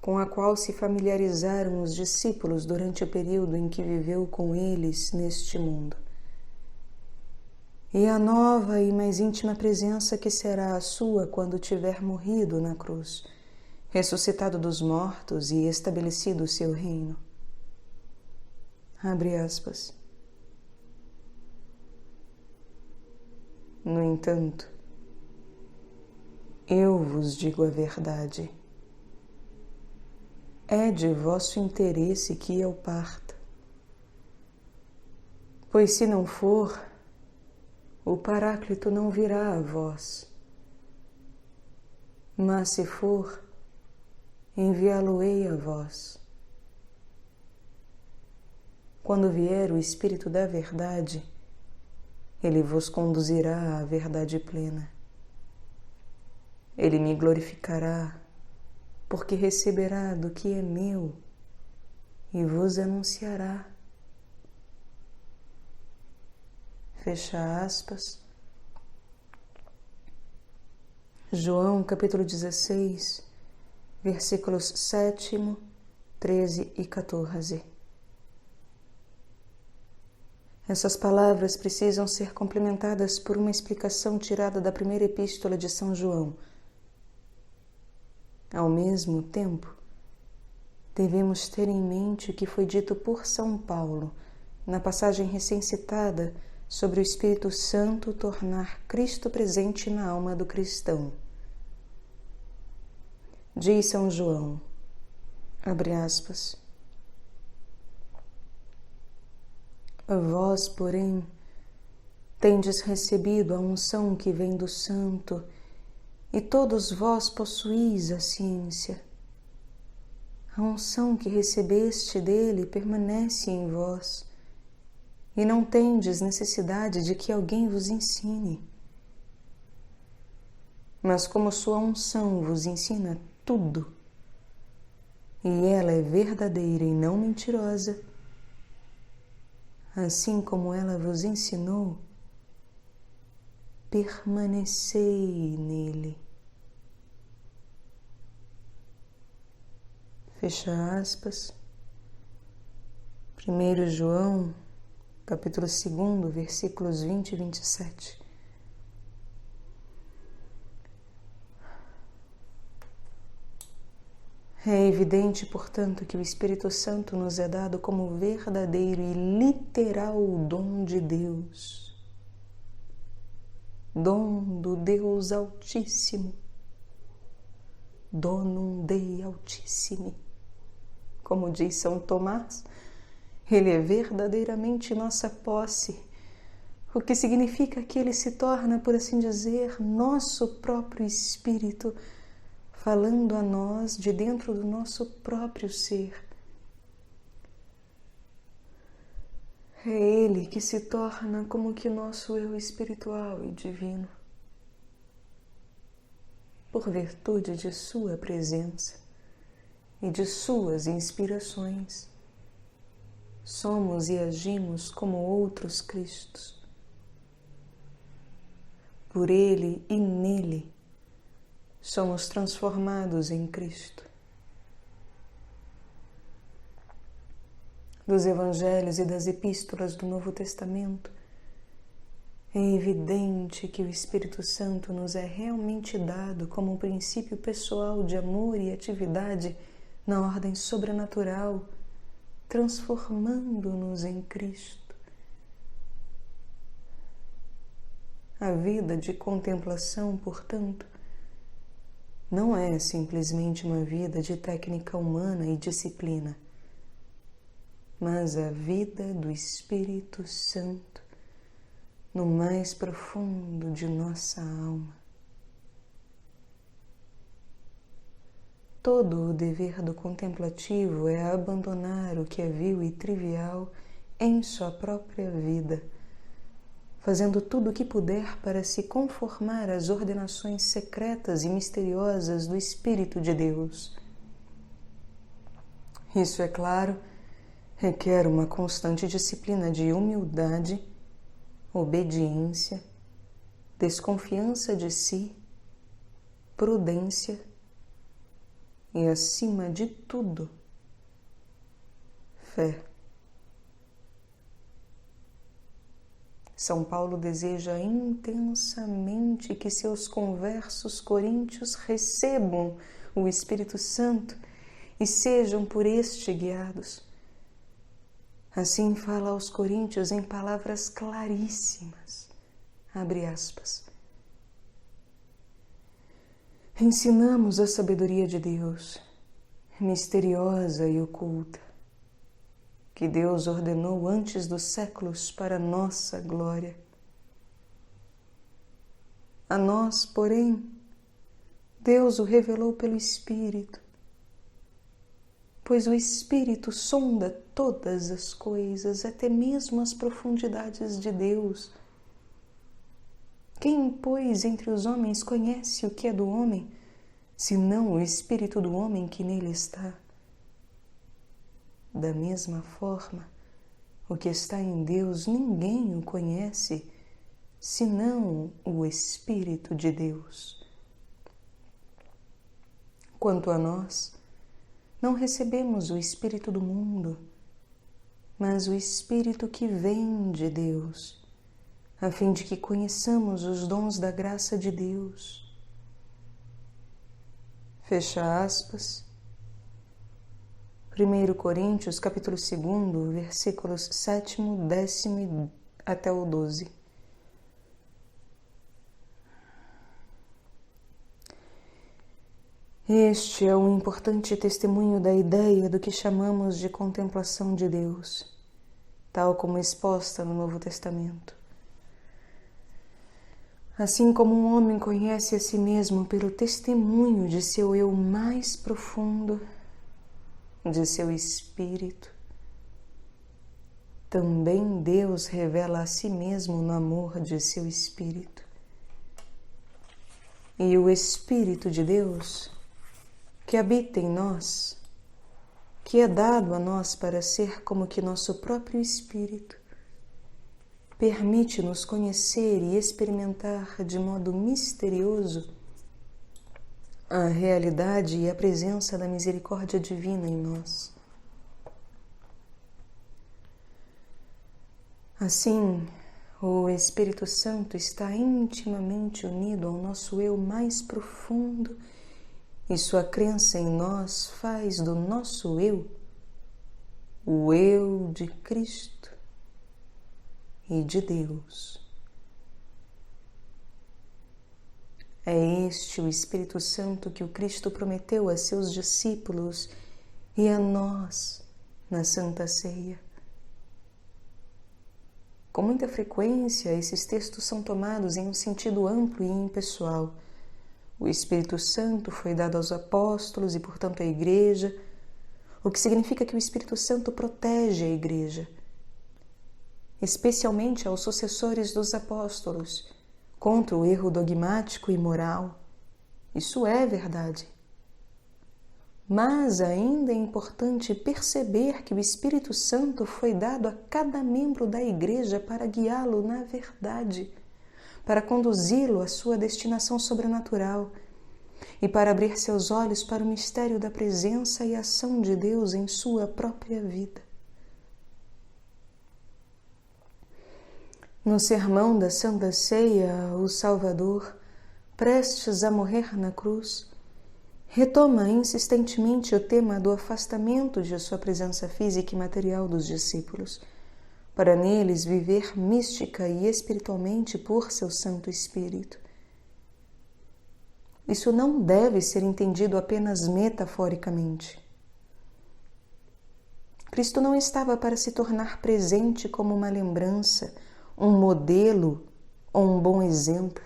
com a qual se familiarizaram os discípulos durante o período em que viveu com eles neste mundo, e a nova e mais íntima presença que será a sua quando tiver morrido na cruz, ressuscitado dos mortos e estabelecido o seu reino. Abre aspas. No entanto, eu vos digo a verdade. É de vosso interesse que eu parta, pois se não for, o Paráclito não virá a vós, mas se for, enviá-lo-ei a vós. Quando vier o Espírito da Verdade, ele vos conduzirá à verdade plena. Ele me glorificará, porque receberá do que é meu e vos anunciará. Fecha aspas. João, capítulo 16, versículos 7, 13 e 14. Essas palavras precisam ser complementadas por uma explicação tirada da primeira epístola de São João. Ao mesmo tempo, devemos ter em mente o que foi dito por São Paulo na passagem recém-citada sobre o Espírito Santo tornar Cristo presente na alma do cristão. Diz São João, abre aspas, vós, porém, tendes recebido a unção que vem do Santo, e todos vós possuís a ciência. A unção que recebeste dele permanece em vós, e não tendes necessidade de que alguém vos ensine. Mas como sua unção vos ensina tudo, e ela é verdadeira e não mentirosa, assim como ela vos ensinou, permanecei nele. Fecha aspas. 1 João, capítulo 2, versículos 20 e 27. É evidente, portanto, que o Espírito Santo nos é dado como verdadeiro e literal dom de Deus. Dom do Deus Altíssimo. Donum Dei Altissimi. Como diz São Tomás, ele é verdadeiramente nossa posse, o que significa que ele se torna, por assim dizer, nosso próprio Espírito, falando a nós de dentro do nosso próprio ser. É ele que se torna como que nosso eu espiritual e divino, por virtude de sua presença e de suas inspirações. Somos e agimos como outros Cristos. Por ele e nele, somos transformados em Cristo. Dos Evangelhos e das Epístolas do Novo Testamento, é evidente que o Espírito Santo nos é realmente dado como um princípio pessoal de amor e atividade na ordem sobrenatural, transformando-nos em Cristo. A vida de contemplação, portanto, não é simplesmente uma vida de técnica humana e disciplina, mas a vida do Espírito Santo no mais profundo de nossa alma. Todo o dever do contemplativo é abandonar o que é vil e trivial em sua própria vida, fazendo tudo o que puder para se conformar às ordenações secretas e misteriosas do Espírito de Deus. Isso, é claro, requer uma constante disciplina de humildade, obediência, desconfiança de si, prudência e, acima de tudo, fé. São Paulo deseja intensamente que seus conversos coríntios recebam o Espírito Santo e sejam por este guiados. Assim fala aos coríntios em palavras claríssimas, abre aspas. Ensinamos a sabedoria de Deus, misteriosa e oculta, que Deus ordenou antes dos séculos para nossa glória. A nós, porém, Deus o revelou pelo Espírito, pois o Espírito sonda todas as coisas, até mesmo as profundidades de Deus. Quem, pois, entre os homens conhece o que é do homem, senão o Espírito do homem que nele está? Da mesma forma, o que está em Deus ninguém o conhece, senão o Espírito de Deus. Quanto a nós, não recebemos o Espírito do mundo, mas o Espírito que vem de Deus, a fim de que conheçamos os dons da graça de Deus. Fecha aspas. 1 Coríntios, capítulo 2, versículos 7, 10 até o 12. Este é um importante testemunho da ideia do que chamamos de contemplação de Deus, tal como exposta no Novo Testamento. Assim como um homem conhece a si mesmo pelo testemunho de seu eu mais profundo, de seu espírito, também Deus revela a si mesmo no amor de seu espírito. E o Espírito de Deus, que habita em nós, que é dado a nós para ser como que nosso próprio espírito, permite-nos conhecer e experimentar de modo misterioso a realidade e a presença da misericórdia divina em nós. Assim, o Espírito Santo está intimamente unido ao nosso eu mais profundo e sua crença em nós faz do nosso eu o eu de Cristo e de Deus. É este o Espírito Santo que o Cristo prometeu a seus discípulos e a nós na Santa Ceia. Com muita frequência, esses textos são tomados em um sentido amplo e impessoal. O Espírito Santo foi dado aos apóstolos e, portanto, à Igreja, o que significa que o Espírito Santo protege a Igreja, especialmente aos sucessores dos apóstolos, contra o erro dogmático e moral. Isso é verdade. Mas ainda é importante perceber que o Espírito Santo foi dado a cada membro da Igreja para guiá-lo na verdade, para conduzi-lo à sua destinação sobrenatural e para abrir seus olhos para o mistério da presença e ação de Deus em sua própria vida. No sermão da Santa Ceia, o Salvador, prestes a morrer na cruz, retoma insistentemente o tema do afastamento de sua presença física e material dos discípulos, para neles viver mística e espiritualmente por seu Santo Espírito. Isso não deve ser entendido apenas metaforicamente. Cristo não estava para se tornar presente como uma lembrança, um modelo ou um bom exemplo.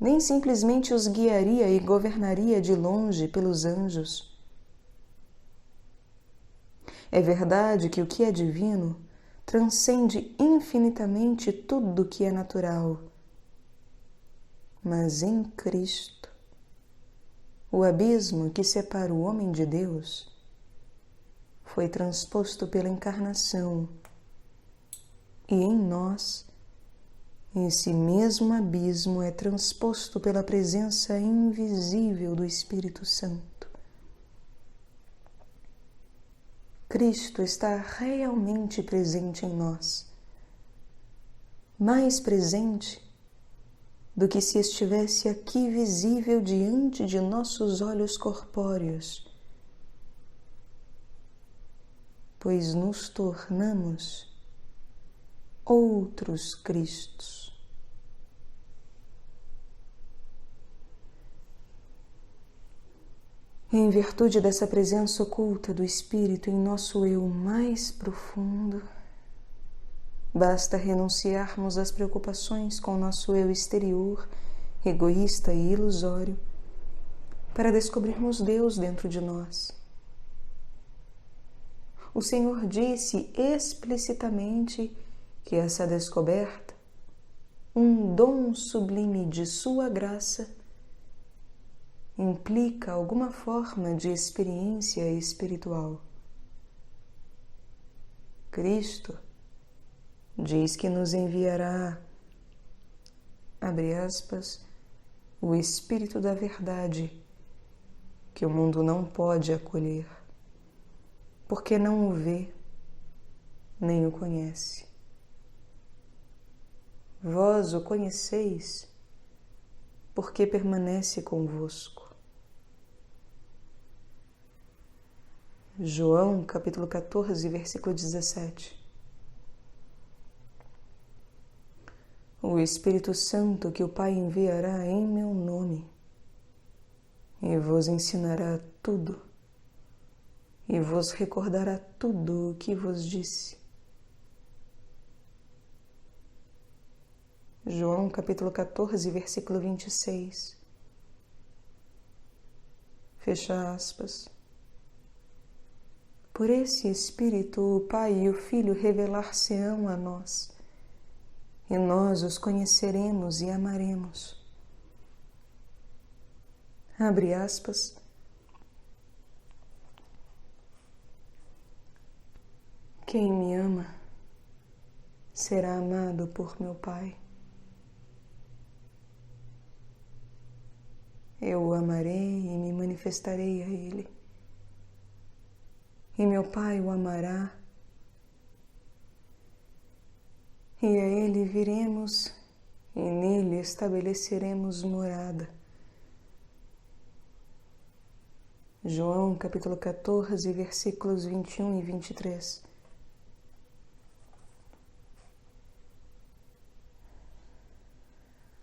Nem simplesmente os guiaria e governaria de longe pelos anjos. É verdade que o que é divino transcende infinitamente tudo o que é natural. Mas em Cristo, o abismo que separa o homem de Deus foi transposto pela encarnação. E em nós, esse mesmo abismo é transposto pela presença invisível do Espírito Santo. Cristo está realmente presente em nós, mais presente do que se estivesse aqui visível diante de nossos olhos corpóreos, pois nos tornamos outros Cristos. Em virtude dessa presença oculta do Espírito em nosso eu mais profundo, basta renunciarmos às preocupações com nosso eu exterior, egoísta e ilusório, para descobrirmos Deus dentro de nós. O Senhor disse explicitamente que essa descoberta, um dom sublime de Sua graça, implica alguma forma de experiência espiritual. Cristo diz que nos enviará, abre aspas, o Espírito da Verdade, que o mundo não pode acolher, porque não o vê, nem o conhece. Vós o conheceis, porque permanece convosco. João, capítulo 14, versículo 17. O Espírito Santo que o Pai enviará em meu nome, e vos ensinará tudo, e vos recordará tudo o que vos disse. João capítulo 14, versículo 26. Fecha aspas. Por esse Espírito o Pai e o Filho revelar-se-ão a nós, e nós os conheceremos e amaremos. Abre aspas. Quem me ama será amado por meu Pai. Eu o amarei e me manifestarei a ele. E meu Pai o amará, e a ele viremos, e nele estabeleceremos morada. João capítulo 14, versículos 21 e 23.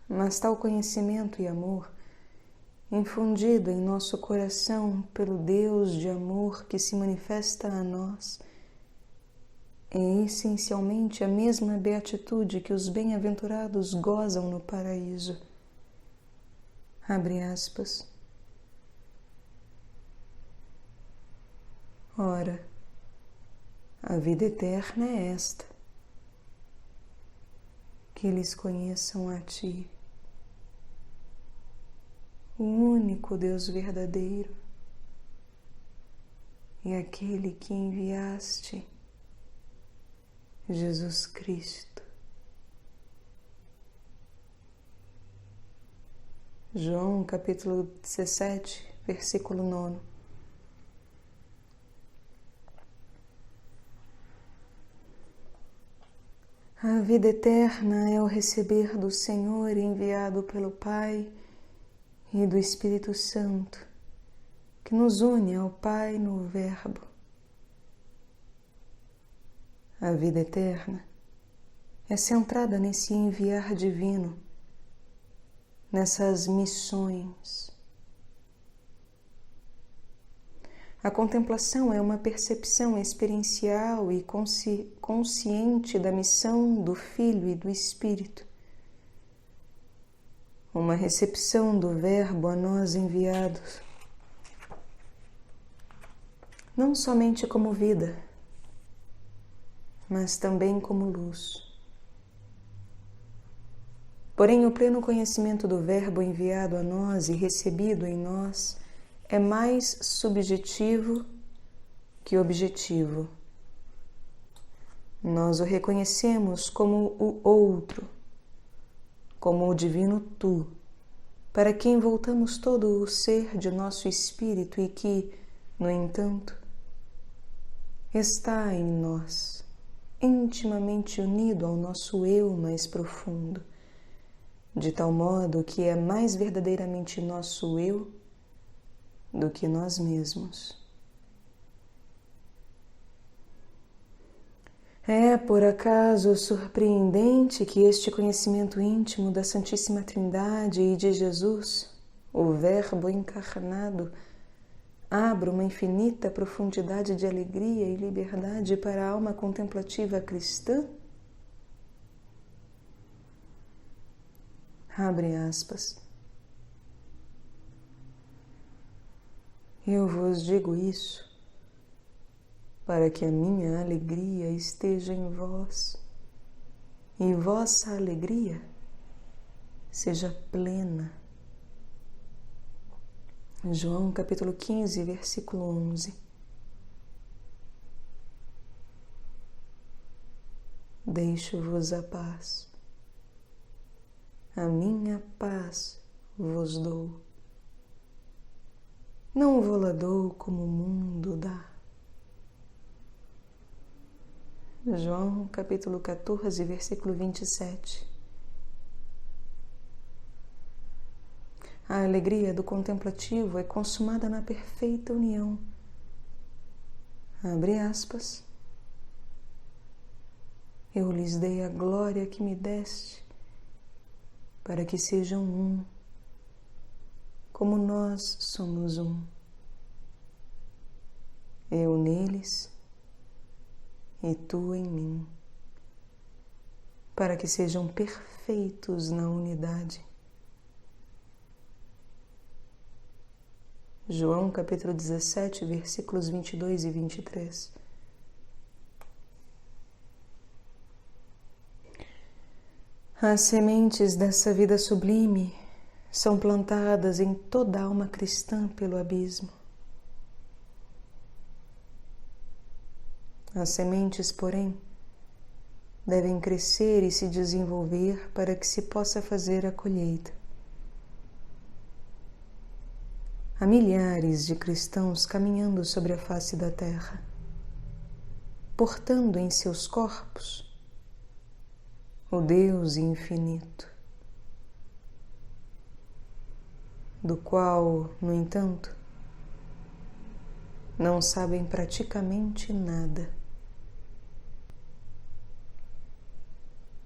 Mas tal conhecimento e amor, infundido em nosso coração pelo Deus de amor que se manifesta a nós, é essencialmente a mesma beatitude que os bem-aventurados gozam no paraíso. Abre aspas. Ora, a vida eterna é esta, que eles conheçam a Ti, o único Deus verdadeiro, e aquele que enviaste, Jesus Cristo. João capítulo 17, versículo 9. A vida eterna é o receber do Senhor enviado pelo Pai e do Espírito Santo, que nos une ao Pai no Verbo. A vida eterna é centrada nesse enviar divino, nessas missões. A contemplação é uma percepção experiencial e consciente da missão do Filho e do Espírito, uma recepção do Verbo a nós enviados, não somente como vida, mas também como luz. Porém, o pleno conhecimento do Verbo enviado a nós e recebido em nós é mais subjetivo que objetivo. Nós o reconhecemos como o outro, como o divino Tu, para quem voltamos todo o ser de nosso espírito e que, no entanto, está em nós, intimamente unido ao nosso eu mais profundo, de tal modo que é mais verdadeiramente nosso eu do que nós mesmos. É, por acaso, surpreendente que este conhecimento íntimo da Santíssima Trindade e de Jesus, o Verbo encarnado, abra uma infinita profundidade de alegria e liberdade para a alma contemplativa cristã? Abre aspas. Eu vos digo isso para que a minha alegria esteja em vós e vossa alegria seja plena. João capítulo 15, versículo 11. Deixo-vos a paz. A minha paz vos dou. Não vou-la dou como o mundo dá. João capítulo 14, versículo 27. A alegria do contemplativo é consumada na perfeita união. Abre aspas. Eu lhes dei a glória que me deste, para que sejam um, como nós somos um. Eu neles e tu em mim, para que sejam perfeitos na unidade. João capítulo 17, versículos 22 e 23. As sementes dessa vida sublime são plantadas em toda a alma cristã pelo abismo. As sementes, porém, devem crescer e se desenvolver para que se possa fazer a colheita. Há milhares de cristãos caminhando sobre a face da terra, portando em seus corpos o Deus infinito, do qual, no entanto, não sabem praticamente nada.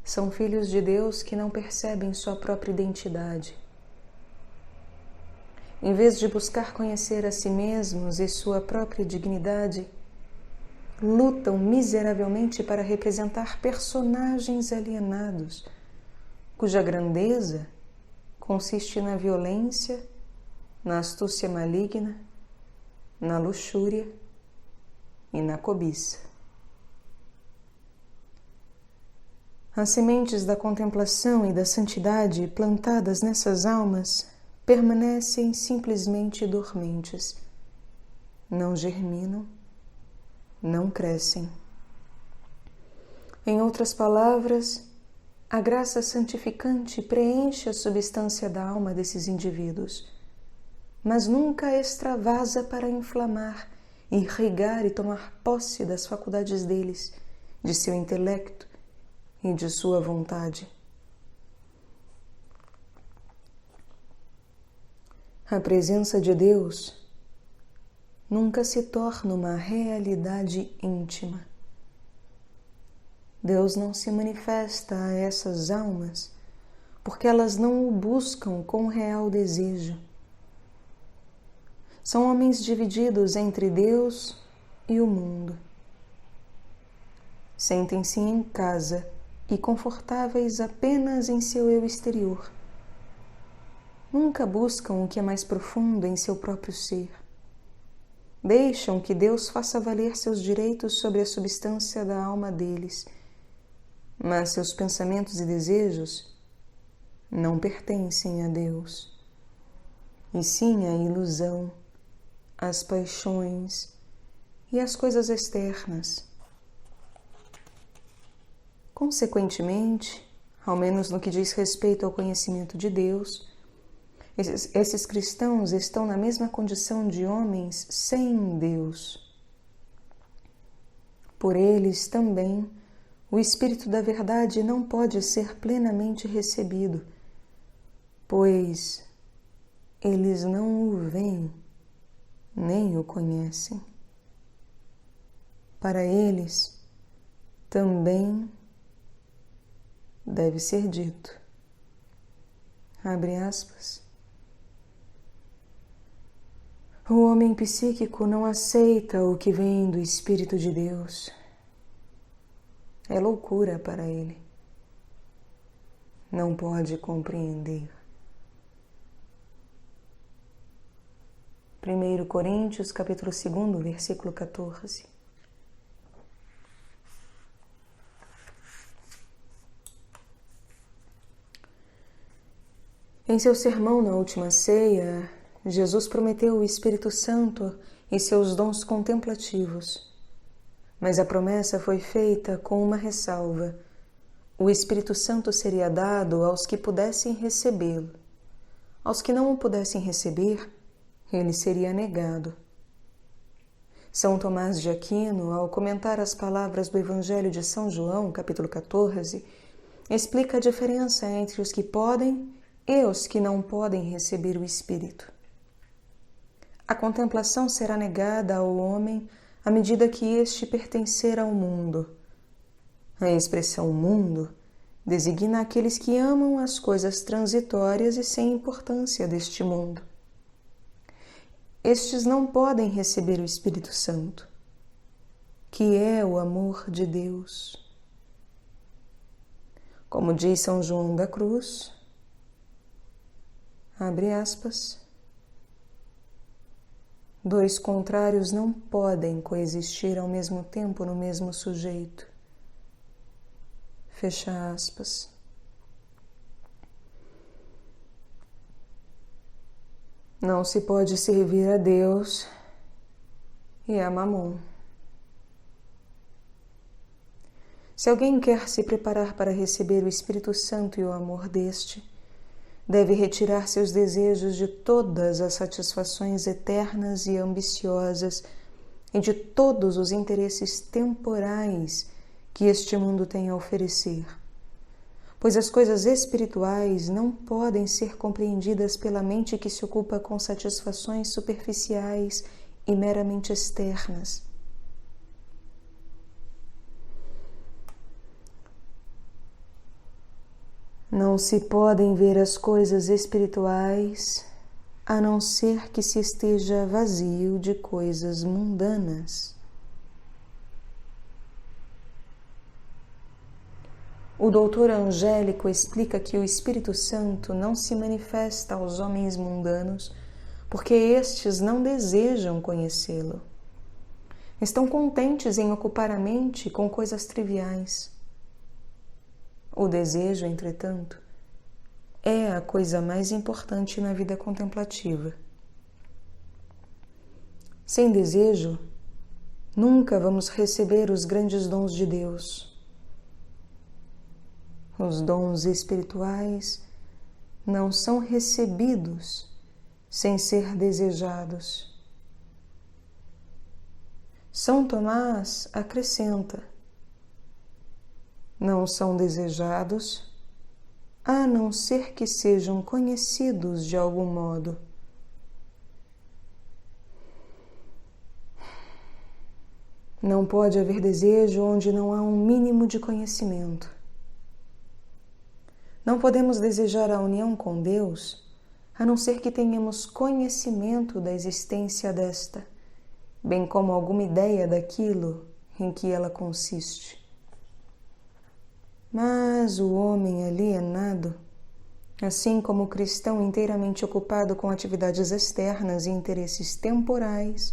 São filhos de Deus que não percebem sua própria identidade. Em vez de buscar conhecer a si mesmos e sua própria dignidade, lutam miseravelmente para representar personagens alienados, cuja grandeza consiste na violência, na astúcia maligna, na luxúria e na cobiça. As sementes da contemplação e da santidade plantadas nessas almas permanecem simplesmente dormentes, não germinam, não crescem. Em outras palavras, a graça santificante preenche a substância da alma desses indivíduos, mas nunca extravasa para inflamar, irrigar e tomar posse das faculdades deles, de seu intelecto e de sua vontade. A presença de Deus nunca se torna uma realidade íntima. Deus não se manifesta a essas almas porque elas não o buscam com real desejo. São homens divididos entre Deus e o mundo. Sentem-se em casa e confortáveis apenas em seu eu exterior. Nunca buscam o que é mais profundo em seu próprio ser. Deixam que Deus faça valer seus direitos sobre a substância da alma deles, mas seus pensamentos e desejos não pertencem a Deus, e sim à ilusão, às paixões e às coisas externas. Consequentemente, ao menos no que diz respeito ao conhecimento de Deus, esses cristãos estão na mesma condição de homens sem Deus. Por eles também, o Espírito da Verdade não pode ser plenamente recebido, pois eles não o veem, nem o conhecem. Para eles, também deve ser dito, abre aspas, O homem psíquico não aceita o que vem do Espírito de Deus. É loucura para ele. Não pode compreender. 1 Coríntios, capítulo 2, versículo 14. Em seu sermão na última ceia, Jesus prometeu o Espírito Santo e seus dons contemplativos. Mas a promessa foi feita com uma ressalva. O Espírito Santo seria dado aos que pudessem recebê-lo. Aos que não o pudessem receber, ele seria negado. São Tomás de Aquino, ao comentar as palavras do Evangelho de São João, capítulo 14, explica a diferença entre os que podem e os que não podem receber o Espírito. A contemplação será negada ao homem à medida que este pertencer ao mundo. A expressão mundo designa aqueles que amam as coisas transitórias e sem importância deste mundo. Estes não podem receber o Espírito Santo, que é o amor de Deus. Como diz São João da Cruz, abre aspas, dois contrários não podem coexistir ao mesmo tempo no mesmo sujeito. Fecha aspas. Não se pode servir a Deus e a Mamon. Se alguém quer se preparar para receber o Espírito Santo e o amor deste, deve retirar seus desejos de todas as satisfações eternas e ambiciosas e de todos os interesses temporais que este mundo tem a oferecer, pois as coisas espirituais não podem ser compreendidas pela mente que se ocupa com satisfações superficiais e meramente externas. Não se podem ver as coisas espirituais a não ser que se esteja vazio de coisas mundanas. O doutor Angélico explica que o Espírito Santo não se manifesta aos homens mundanos porque estes não desejam conhecê-lo. Estão contentes em ocupar a mente com coisas triviais. O desejo, entretanto, é a coisa mais importante na vida contemplativa. Sem desejo, nunca vamos receber os grandes dons de Deus. Os dons espirituais não são recebidos sem ser desejados. São Tomás acrescenta: não são desejados a não ser que sejam conhecidos de algum modo. Não pode haver desejo onde não há um mínimo de conhecimento. Não podemos desejar a união com Deus a não ser que tenhamos conhecimento da existência desta, bem como alguma ideia daquilo em que ela consiste. Mas o homem alienado, assim como o cristão inteiramente ocupado com atividades externas e interesses temporais,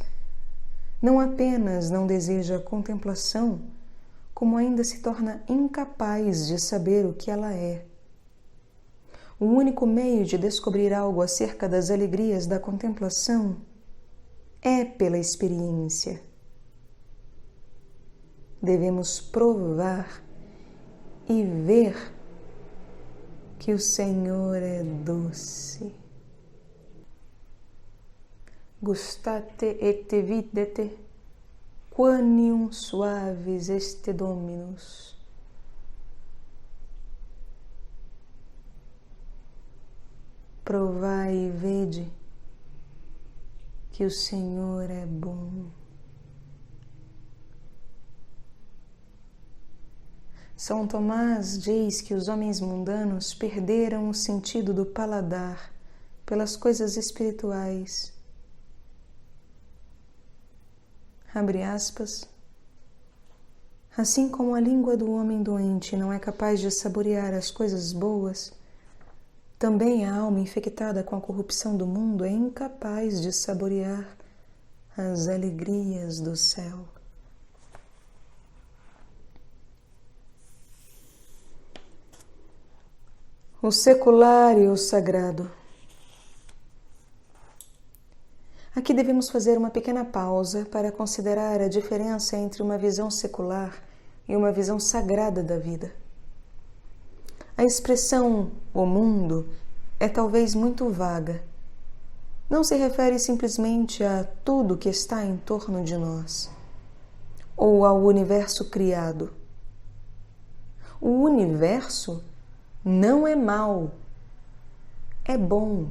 não apenas não deseja a contemplação, como ainda se torna incapaz de saber o que ela é. O único meio de descobrir algo acerca das alegrias da contemplação é pela experiência. Devemos provar e ver que o Senhor é doce. Gustate et videte, quanium suavis est Dominus. Provai e vede que o Senhor é bom. São Tomás diz que os homens mundanos perderam o sentido do paladar pelas coisas espirituais abre aspas, assim como a língua do homem doente não é capaz de saborear as coisas boas, também a alma infectada com a corrupção do mundo é incapaz de saborear as alegrias do céu. O secular e o sagrado. Aqui devemos fazer uma pequena pausa para considerar a diferença entre uma visão secular e uma visão sagrada da vida. A expressão "o mundo" é talvez muito vaga. Não se refere simplesmente a tudo que está em torno de nós, ou ao universo criado. O universo não é mau, é bom.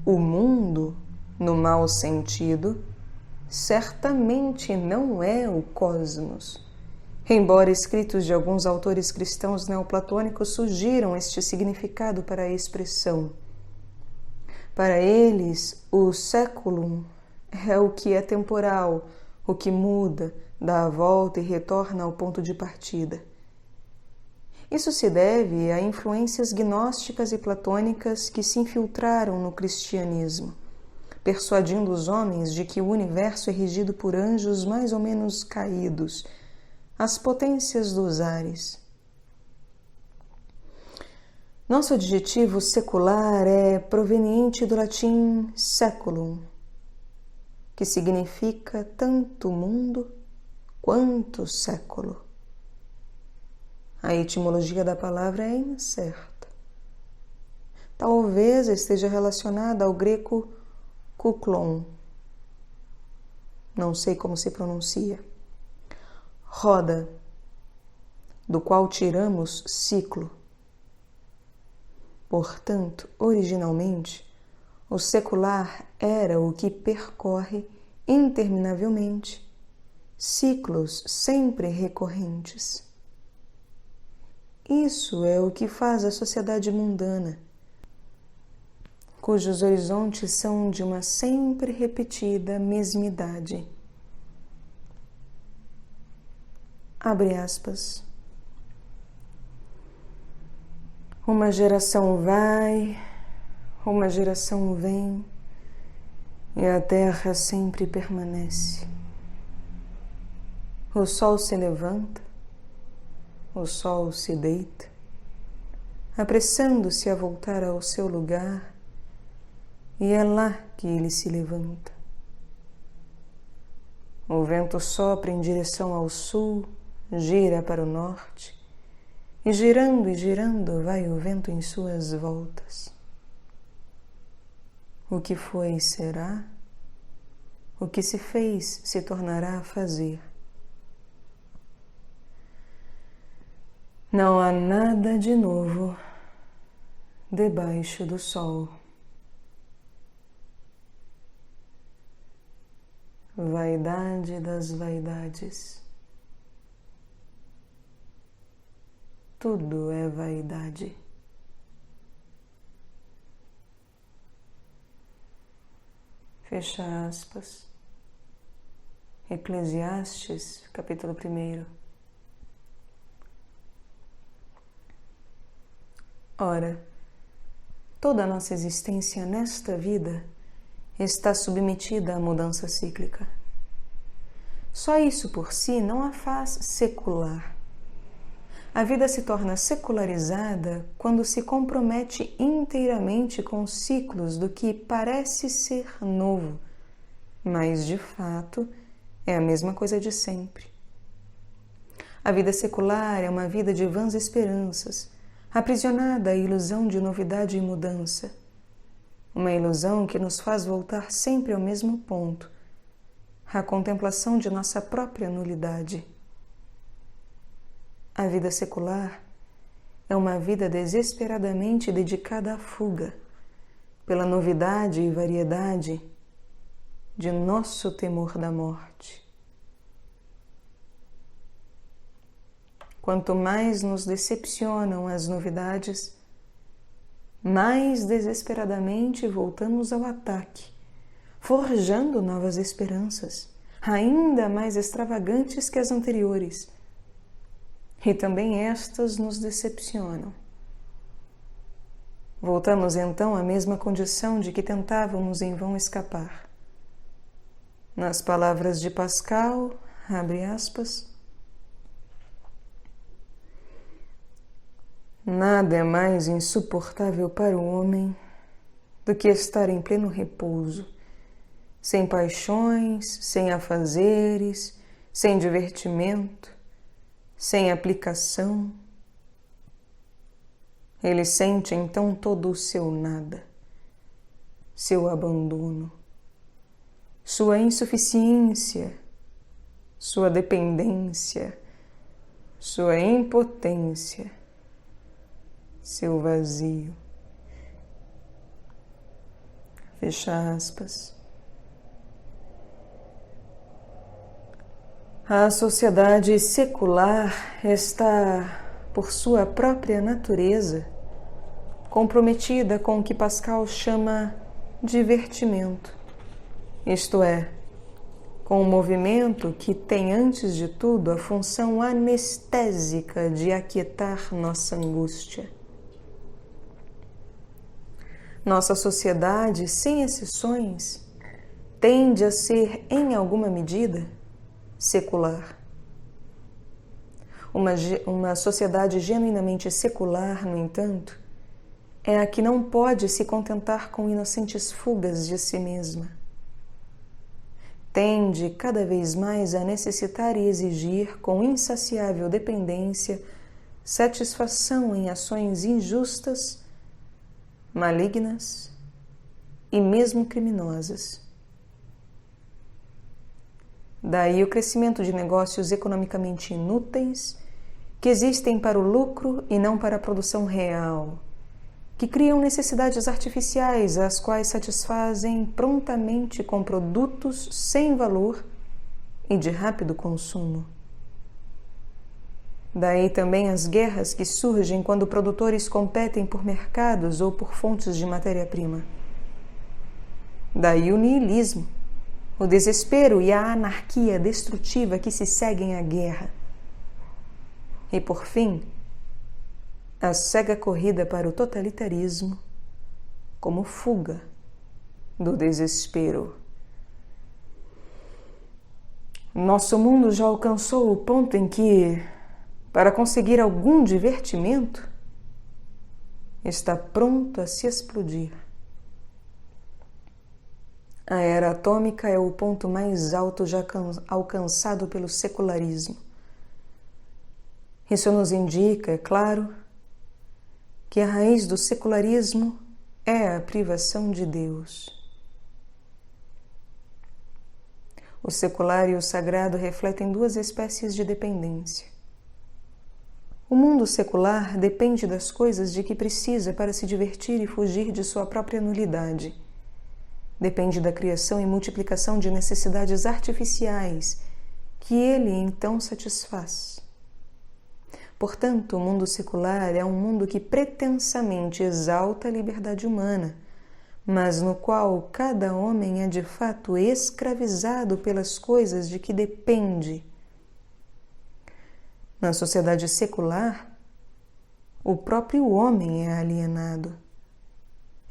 O mundo, no mau sentido, certamente não é o cosmos, embora escritos de alguns autores cristãos neoplatônicos sugiram este significado para a expressão. Para eles, o séculum é o que é temporal, o que muda, dá a volta e retorna ao ponto de partida. Isso se deve a influências gnósticas e platônicas que se infiltraram no cristianismo, persuadindo os homens de que o universo é regido por anjos mais ou menos caídos, as potências dos ares. Nosso adjetivo secular é proveniente do latim seculum, que significa tanto mundo quanto século. A etimologia da palavra é incerta. Talvez esteja relacionada ao grego kuklon. Não sei como se pronuncia. Roda, do qual tiramos ciclo. Portanto, originalmente, o secular era o que percorre interminavelmente ciclos sempre recorrentes. Isso é o que faz a sociedade mundana, cujos horizontes são de uma sempre repetida mesmidade. Abre aspas. Uma geração vai, uma geração vem, e a terra sempre permanece. O sol se levanta, o sol se deita, apressando-se a voltar ao seu lugar, e é lá que ele se levanta. O vento sopra em direção ao sul, gira para o norte, e girando vai o vento em suas voltas. O que foi será, o que se fez se tornará a fazer. Não há nada de novo debaixo do sol. Vaidade das vaidades. Tudo é vaidade. Fecha aspas. Eclesiastes, capítulo 1. Ora, toda a nossa existência nesta vida está submetida à mudança cíclica. Só isso por si não a faz secular. A vida se torna secularizada quando se compromete inteiramente com os ciclos do que parece ser novo, mas de fato é a mesma coisa de sempre. A vida secular é uma vida de vãs esperanças, aprisionada à ilusão de novidade e mudança. Uma ilusão que nos faz voltar sempre ao mesmo ponto, à contemplação de nossa própria nulidade. A vida secular é uma vida desesperadamente dedicada à fuga, pela novidade e variedade de nosso temor da morte. Quanto mais nos decepcionam as novidades, mais desesperadamente voltamos ao ataque, forjando novas esperanças, ainda mais extravagantes que as anteriores. E também estas nos decepcionam. Voltamos então à mesma condição de que tentávamos em vão escapar. Nas palavras de Pascal, abre aspas, nada é mais insuportável para o homem do que estar em pleno repouso, sem paixões, sem afazeres, sem divertimento, sem aplicação. Ele sente então todo o seu nada, seu abandono, sua insuficiência, sua dependência, sua impotência, seu vazio. Fecha aspas. A sociedade secular está, por sua própria natureza, comprometida com o que Pascal chama divertimento, isto é, com um movimento que tem, antes de tudo, a função anestésica de aquietar nossa angústia. Nossa sociedade, sem exceções, tende a ser, em alguma medida, secular. Uma sociedade genuinamente secular, no entanto, é a que não pode se contentar com inocentes fugas de si mesma. Tende cada vez mais a necessitar e exigir, com insaciável dependência, satisfação em ações injustas, malignas e mesmo criminosas. Daí o crescimento de negócios economicamente inúteis, que existem para o lucro e não para a produção real, que criam necessidades artificiais, as quais satisfazem prontamente com produtos sem valor e de rápido consumo. Daí também as guerras que surgem quando produtores competem por mercados ou por fontes de matéria-prima. Daí o niilismo, o desespero e a anarquia destrutiva que se seguem à guerra. E, por fim, a cega corrida para o totalitarismo como fuga do desespero. Nosso mundo já alcançou o ponto em que, para conseguir algum divertimento, está pronto a se explodir. A era atômica é o ponto mais alto já alcançado pelo secularismo. Isso nos indica, é claro, que a raiz do secularismo é a privação de Deus. O secular e o sagrado refletem duas espécies de dependência. O mundo secular depende das coisas de que precisa para se divertir e fugir de sua própria nulidade. Depende da criação e multiplicação de necessidades artificiais que ele então satisfaz. Portanto, o mundo secular é um mundo que pretensamente exalta a liberdade humana, mas no qual cada homem é de fato escravizado pelas coisas de que depende. Na sociedade secular, o próprio homem é alienado.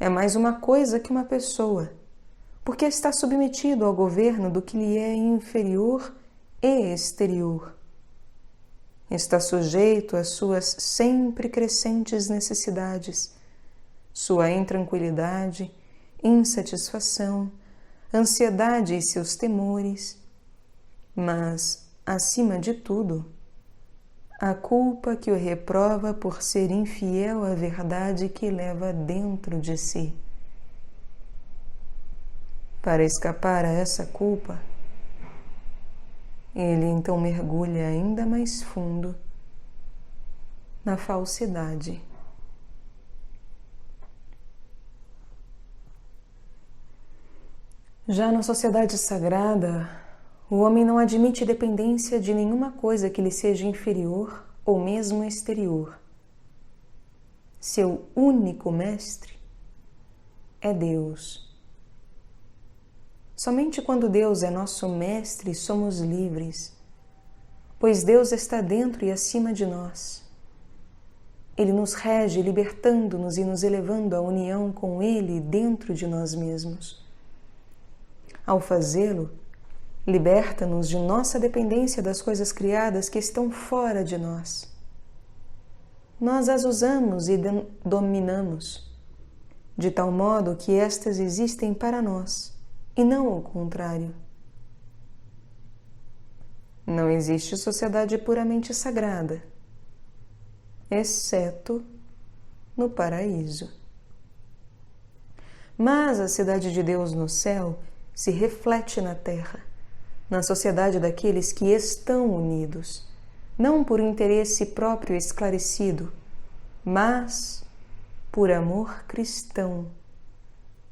É mais uma coisa que uma pessoa, porque está submetido ao governo do que lhe é inferior e exterior. Está sujeito às suas sempre crescentes necessidades, sua intranquilidade, insatisfação, ansiedade e seus temores, mas, acima de tudo, a culpa que o reprova por ser infiel à verdade que leva dentro de si. Para escapar a essa culpa, ele então mergulha ainda mais fundo na falsidade. Já na sociedade sagrada, o homem não admite dependência de nenhuma coisa que lhe seja inferior ou mesmo exterior. Seu único mestre é Deus. Somente quando Deus é nosso mestre somos livres, pois Deus está dentro e acima de nós. Ele nos rege, libertando-nos e nos elevando à união com Ele dentro de nós mesmos. Ao fazê-lo, liberta-nos de nossa dependência das coisas criadas que estão fora de nós. Nós as usamos e dominamos, de tal modo que estas existem para nós, e não o contrário. Não existe sociedade puramente sagrada, exceto no paraíso. Mas a cidade de Deus no céu se reflete na terra, na sociedade daqueles que estão unidos, não por interesse próprio esclarecido, mas por amor cristão,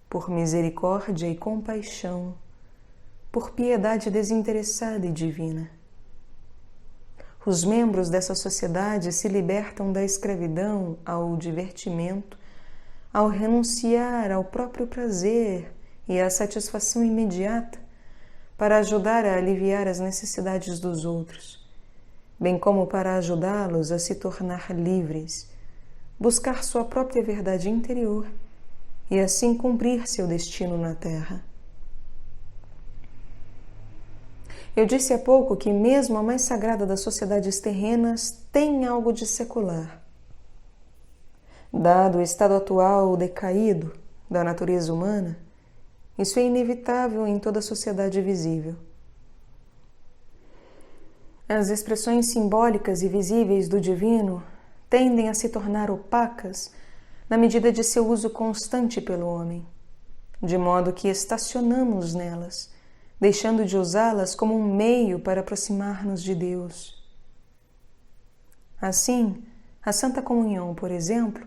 por misericórdia e compaixão, por piedade desinteressada e divina. Os membros dessa sociedade se libertam da escravidão ao divertimento, ao renunciar ao próprio prazer e à satisfação imediata para ajudar a aliviar as necessidades dos outros, bem como para ajudá-los a se tornar livres, buscar sua própria verdade interior e assim cumprir seu destino na Terra. Eu disse há pouco que mesmo a mais sagrada das sociedades terrenas tem algo de secular. Dado o estado atual decaído da natureza humana, isso é inevitável em toda a sociedade visível. As expressões simbólicas e visíveis do divino tendem a se tornar opacas na medida de seu uso constante pelo homem, de modo que estacionamos nelas, deixando de usá-las como um meio para aproximar-nos de Deus. Assim, a Santa Comunhão, por exemplo,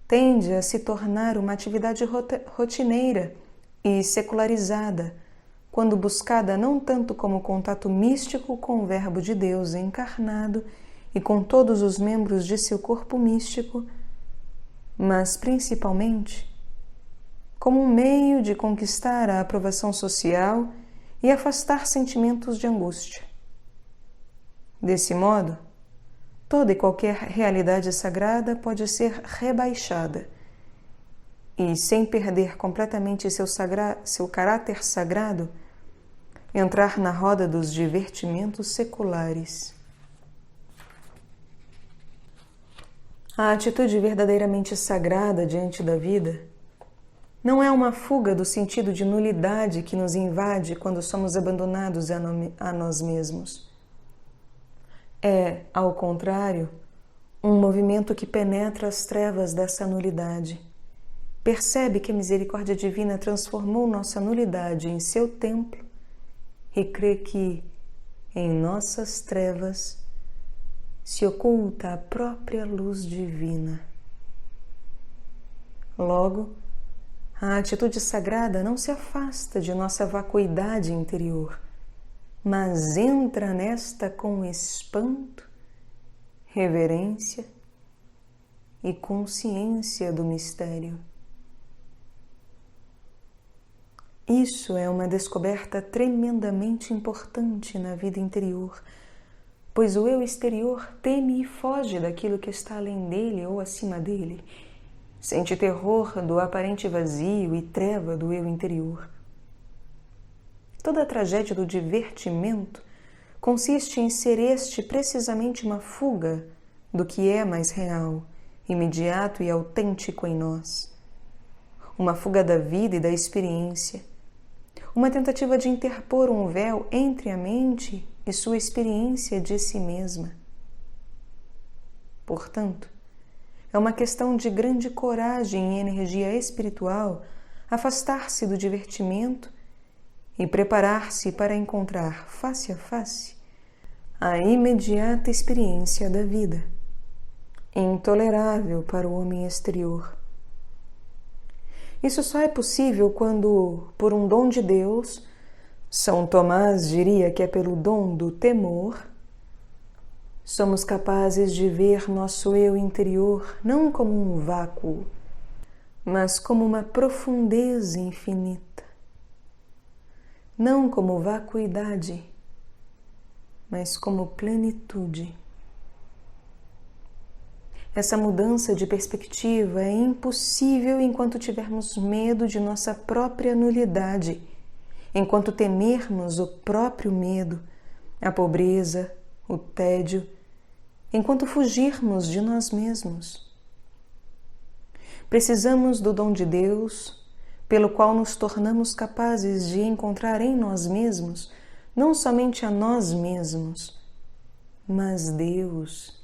tende a se tornar uma atividade rotineira e secularizada, quando buscada não tanto como contato místico com o Verbo de Deus encarnado e com todos os membros de seu corpo místico, mas principalmente como um meio de conquistar a aprovação social e afastar sentimentos de angústia. Desse modo, toda e qualquer realidade sagrada pode ser rebaixada e, sem perder completamente seu caráter sagrado, entrar na roda dos divertimentos seculares. A atitude verdadeiramente sagrada diante da vida não é uma fuga do sentido de nulidade que nos invade quando somos abandonados a nós mesmos. É, ao contrário, um movimento que penetra as trevas dessa nulidade. Percebe que a misericórdia divina transformou nossa nulidade em seu templo e crê que, em nossas trevas, se oculta a própria luz divina. Logo, a atitude sagrada não se afasta de nossa vacuidade interior, mas entra nesta com espanto, reverência e consciência do mistério. Isso é uma descoberta tremendamente importante na vida interior, pois o eu exterior teme e foge daquilo que está além dele ou acima dele. Sente terror do aparente vazio e treva do eu interior. Toda a tragédia do divertimento consiste em ser este precisamente uma fuga do que é mais real, imediato e autêntico em nós. Uma fuga da vida e da experiência. Uma tentativa de interpor um véu entre a mente e sua experiência de si mesma. Portanto, é uma questão de grande coragem e energia espiritual afastar-se do divertimento e preparar-se para encontrar face a face a imediata experiência da vida, intolerável para o homem exterior. Isso só é possível quando, por um dom de Deus, São Tomás diria que é pelo dom do temor, somos capazes de ver nosso eu interior não como um vácuo, mas como uma profundeza infinita. não como vacuidade, mas como plenitude. Essa mudança de perspectiva é impossível enquanto tivermos medo de nossa própria nulidade, enquanto temermos o próprio medo, a pobreza, o tédio, enquanto fugirmos de nós mesmos. Precisamos do dom de Deus, pelo qual nos tornamos capazes de encontrar em nós mesmos não somente a nós mesmos, mas Deus.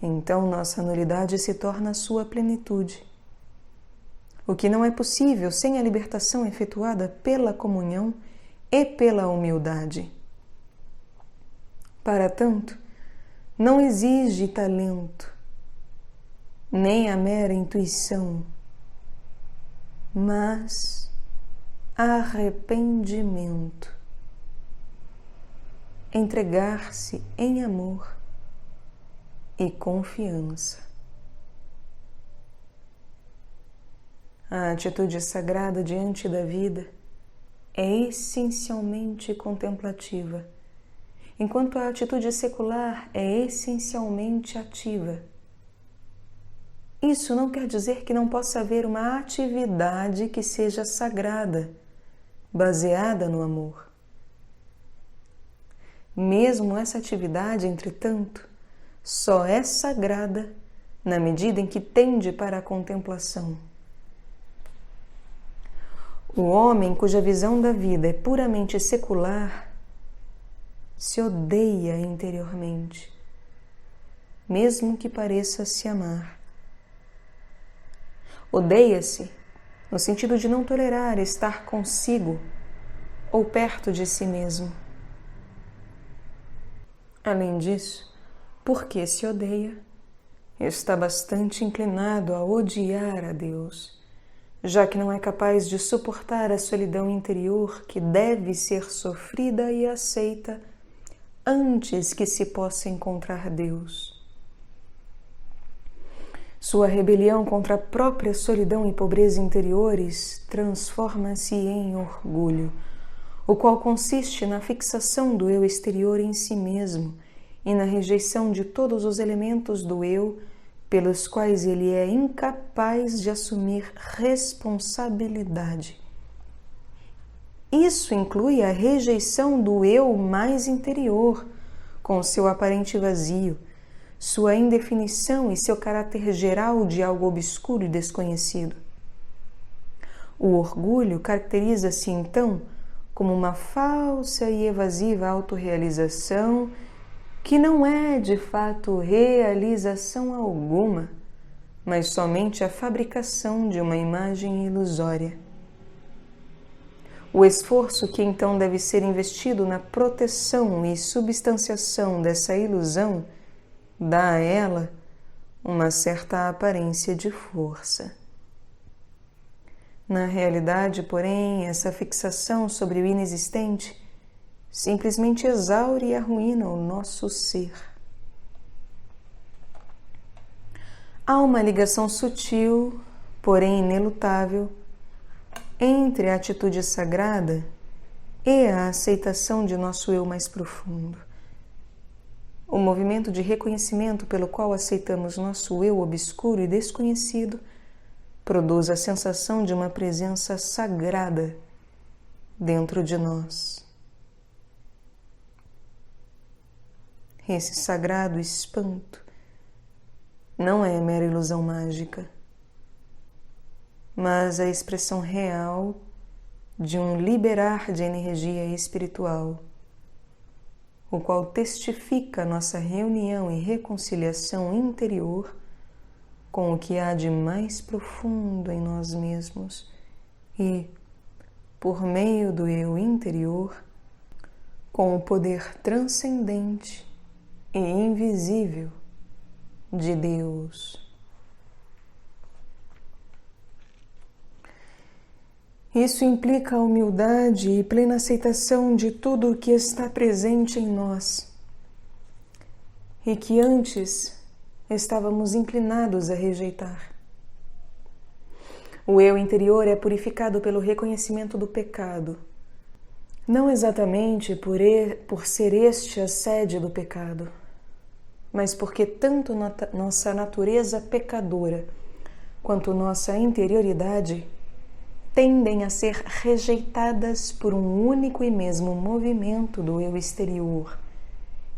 Então nossa nulidade se torna a sua plenitude. O que não é possível sem a libertação efetuada pela comunhão e pela humildade. Para tanto, não exige talento, nem a mera intuição, mas arrependimento. Entregar-se em amor e confiança. A atitude sagrada diante da vida é essencialmente contemplativa, enquanto a atitude secular é essencialmente ativa. Isso não quer dizer que não possa haver uma atividade que seja sagrada, baseada no amor. Mesmo essa atividade, entretanto, só é sagrada na medida em que tende para a contemplação. O homem cuja visão da vida é puramente secular se odeia interiormente, mesmo que pareça se amar. Odeia-se no sentido de não tolerar estar consigo ou perto de si mesmo. Além disso, porque se odeia, está bastante inclinado a odiar a Deus, já que não é capaz de suportar a solidão interior que deve ser sofrida e aceita antes que se possa encontrar Deus. Sua rebelião contra a própria solidão e pobreza interiores transforma-se em orgulho, o qual consiste na fixação do eu exterior em si mesmo e na rejeição de todos os elementos do eu pelos quais ele é incapaz de assumir responsabilidade. Isso inclui a rejeição do eu mais interior, com seu aparente vazio, sua indefinição e seu caráter geral de algo obscuro e desconhecido. O orgulho caracteriza-se, então, como uma falsa e evasiva autorrealização que não é, de fato, realização alguma, mas somente a fabricação de uma imagem ilusória. O esforço que então deve ser investido na proteção e substanciação dessa ilusão dá a ela uma certa aparência de força. Na realidade, porém, essa fixação sobre o inexistente simplesmente exaure e arruína o nosso ser. Há uma ligação sutil, porém inelutável, entre a atitude sagrada e a aceitação de nosso eu mais profundo. O movimento de reconhecimento pelo qual aceitamos nosso eu obscuro e desconhecido produz a sensação de uma presença sagrada dentro de nós. Esse sagrado espanto não é mera ilusão mágica, mas a expressão real de um liberar de energia espiritual, o qual testifica nossa reunião e reconciliação interior com o que há de mais profundo em nós mesmos e, por meio do eu interior, com o poder transcendente e invisível de Deus. Isso implica a humildade e plena aceitação de tudo o que está presente em nós e que antes estávamos inclinados a rejeitar. O eu interior é purificado pelo reconhecimento do pecado, Não exatamente por ser este a sede do pecado, mas porque tanto nossa natureza pecadora quanto nossa interioridade tendem a ser rejeitadas por um único e mesmo movimento do eu exterior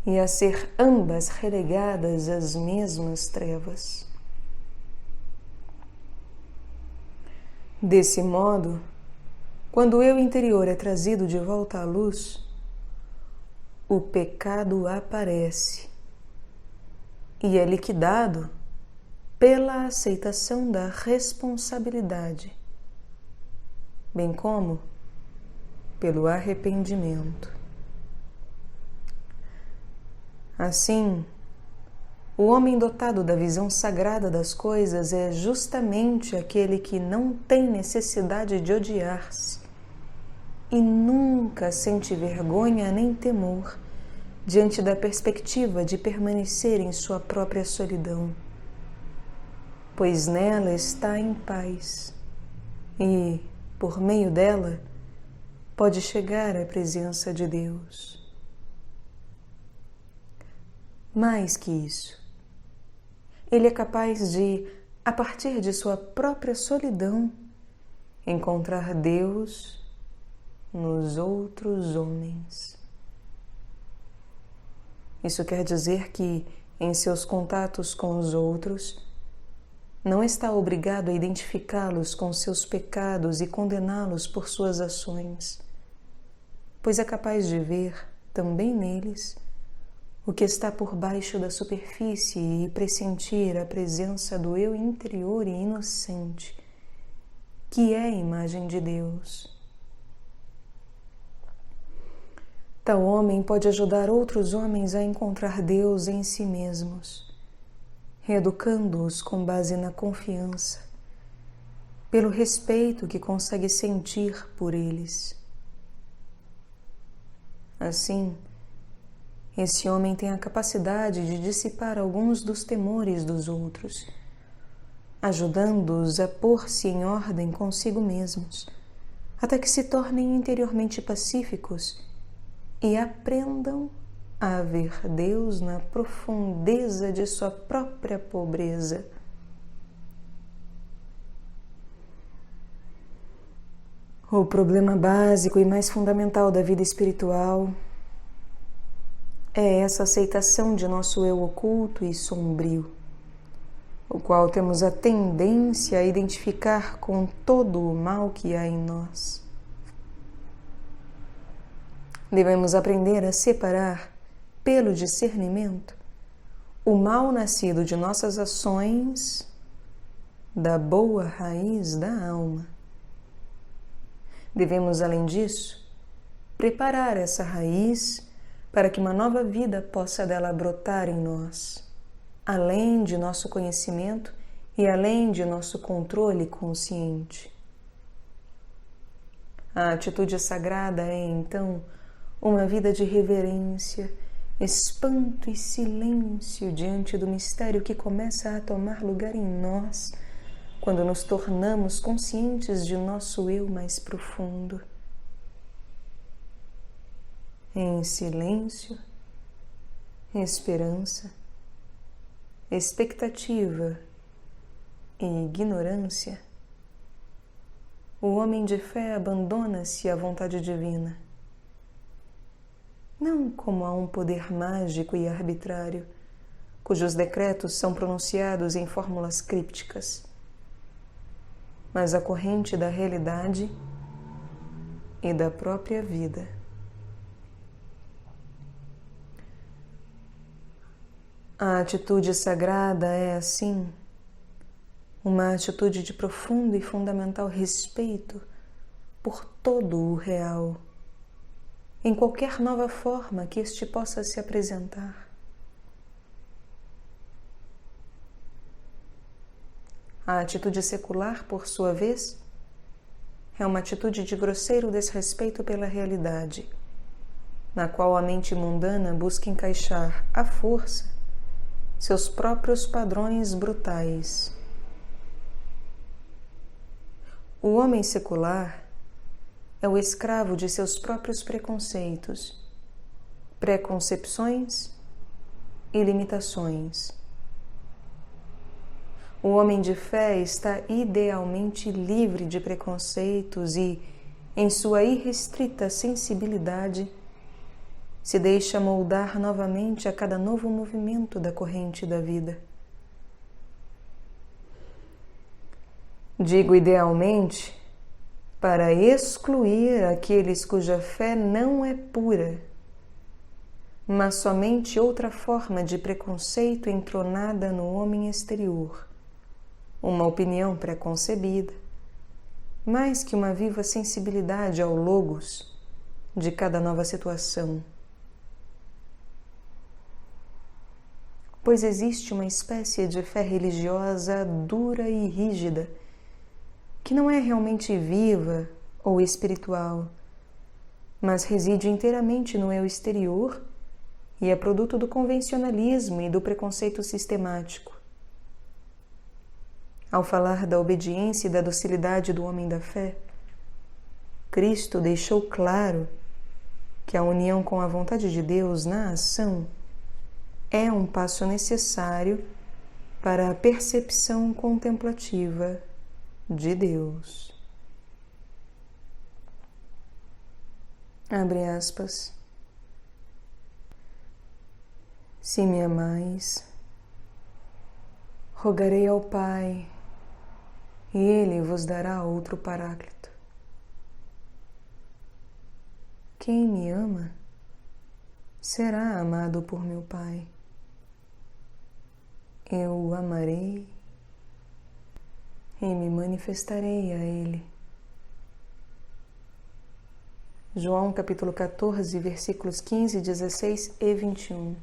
e a ser ambas relegadas às mesmas trevas. Desse modo, quando o eu interior é trazido de volta à luz, o pecado aparece e é liquidado pela aceitação da responsabilidade, bem como pelo arrependimento. Assim, o homem dotado da visão sagrada das coisas é justamente aquele que não tem necessidade de odiar-se e nunca sente vergonha nem temor diante da perspectiva de permanecer em sua própria solidão, pois nela está em paz e, por meio dela, pode chegar à presença de Deus. Mais que isso, ele é capaz de, a partir de sua própria solidão, encontrar Deus nos outros homens. Isso quer dizer que, em seus contatos com os outros, não está obrigado a identificá-los com seus pecados e condená-los por suas ações, pois é capaz de ver, também neles, o que está por baixo da superfície e pressentir a presença do eu interior e inocente, que é a imagem de Deus. Tal homem pode ajudar outros homens a encontrar Deus em si mesmos, reeducando-os com base na confiança, pelo respeito que consegue sentir por eles. Assim, esse homem tem a capacidade de dissipar alguns dos temores dos outros, ajudando-os a pôr-se em ordem consigo mesmos, até que se tornem interiormente pacíficos e aprendam a ver Deus na profundeza de sua própria pobreza. O problema básico e mais fundamental da vida espiritual é essa aceitação de nosso eu oculto e sombrio, o qual temos a tendência a identificar com todo o mal que há em nós. Devemos aprender a separar, pelo discernimento, o mal nascido de nossas ações da boa raiz da alma. Devemos, além disso, preparar essa raiz para que uma nova vida possa dela brotar em nós, além de nosso conhecimento e além de nosso controle consciente. A atitude sagrada é, então, uma vida de reverência, espanto e silêncio diante do mistério que começa a tomar lugar em nós quando nos tornamos conscientes de nosso eu mais profundo. Em silêncio, esperança, expectativa e ignorância, o homem de fé abandona-se à vontade divina, não como a um poder mágico e arbitrário, cujos decretos são pronunciados em fórmulas crípticas, mas a corrente da realidade e da própria vida. A atitude sagrada é, assim, uma atitude de profundo e fundamental respeito por todo o real, em qualquer nova forma que este possa se apresentar. A atitude secular, por sua vez, é uma atitude de grosseiro desrespeito pela realidade, na qual a mente mundana busca encaixar à força seus próprios padrões brutais. O homem secular é o escravo de seus próprios preconceitos, preconcepções e limitações. O homem de fé está idealmente livre de preconceitos e, em sua irrestrita sensibilidade, se deixa moldar novamente a cada novo movimento da corrente da vida. Digo idealmente para excluir aqueles cuja fé não é pura, mas somente outra forma de preconceito entronada no homem exterior, uma opinião preconcebida, mais que uma viva sensibilidade ao logos de cada nova situação. Pois existe uma espécie de fé religiosa dura e rígida, que não é realmente viva ou espiritual, mas reside inteiramente no eu exterior e é produto do convencionalismo e do preconceito sistemático. Ao falar da obediência e da docilidade do homem da fé, Cristo deixou claro que a união com a vontade de Deus na ação é um passo necessário para a percepção contemplativa de Deus. Abre aspas. Se me amais, rogarei ao Pai, e Ele vos dará outro Paráclito. Quem me ama será amado por meu Pai. Eu o amarei e me manifestarei a Ele. João capítulo 14, versículos 15, 16 e 21.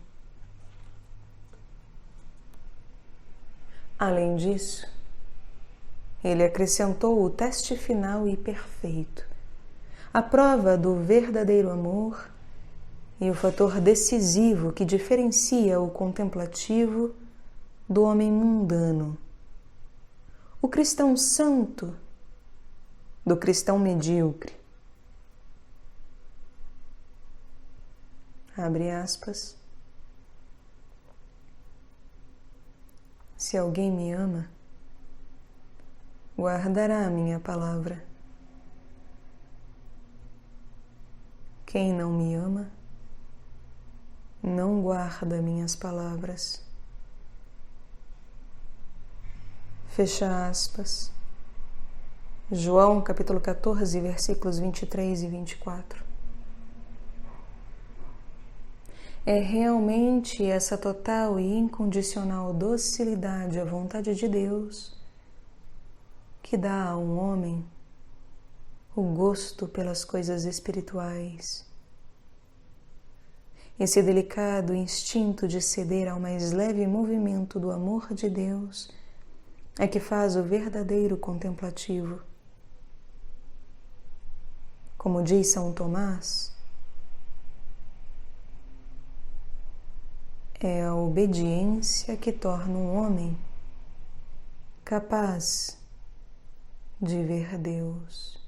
Além disso, ele acrescentou o teste final e perfeito, a prova do verdadeiro amor e o fator decisivo que diferencia o contemplativo do homem mundano, o cristão santo do cristão medíocre. Abre aspas. Se alguém me ama, guardará a minha palavra. Quem não me ama, não guarda minhas palavras. Fecha aspas. João capítulo 14, versículos 23 e 24. É realmente essa total e incondicional docilidade à vontade de Deus que dá a um homem o gosto pelas coisas espirituais. Esse delicado instinto de ceder ao mais leve movimento do amor de Deus é que faz o verdadeiro contemplativo. Como diz São Tomás, é a obediência que torna um homem capaz de ver Deus.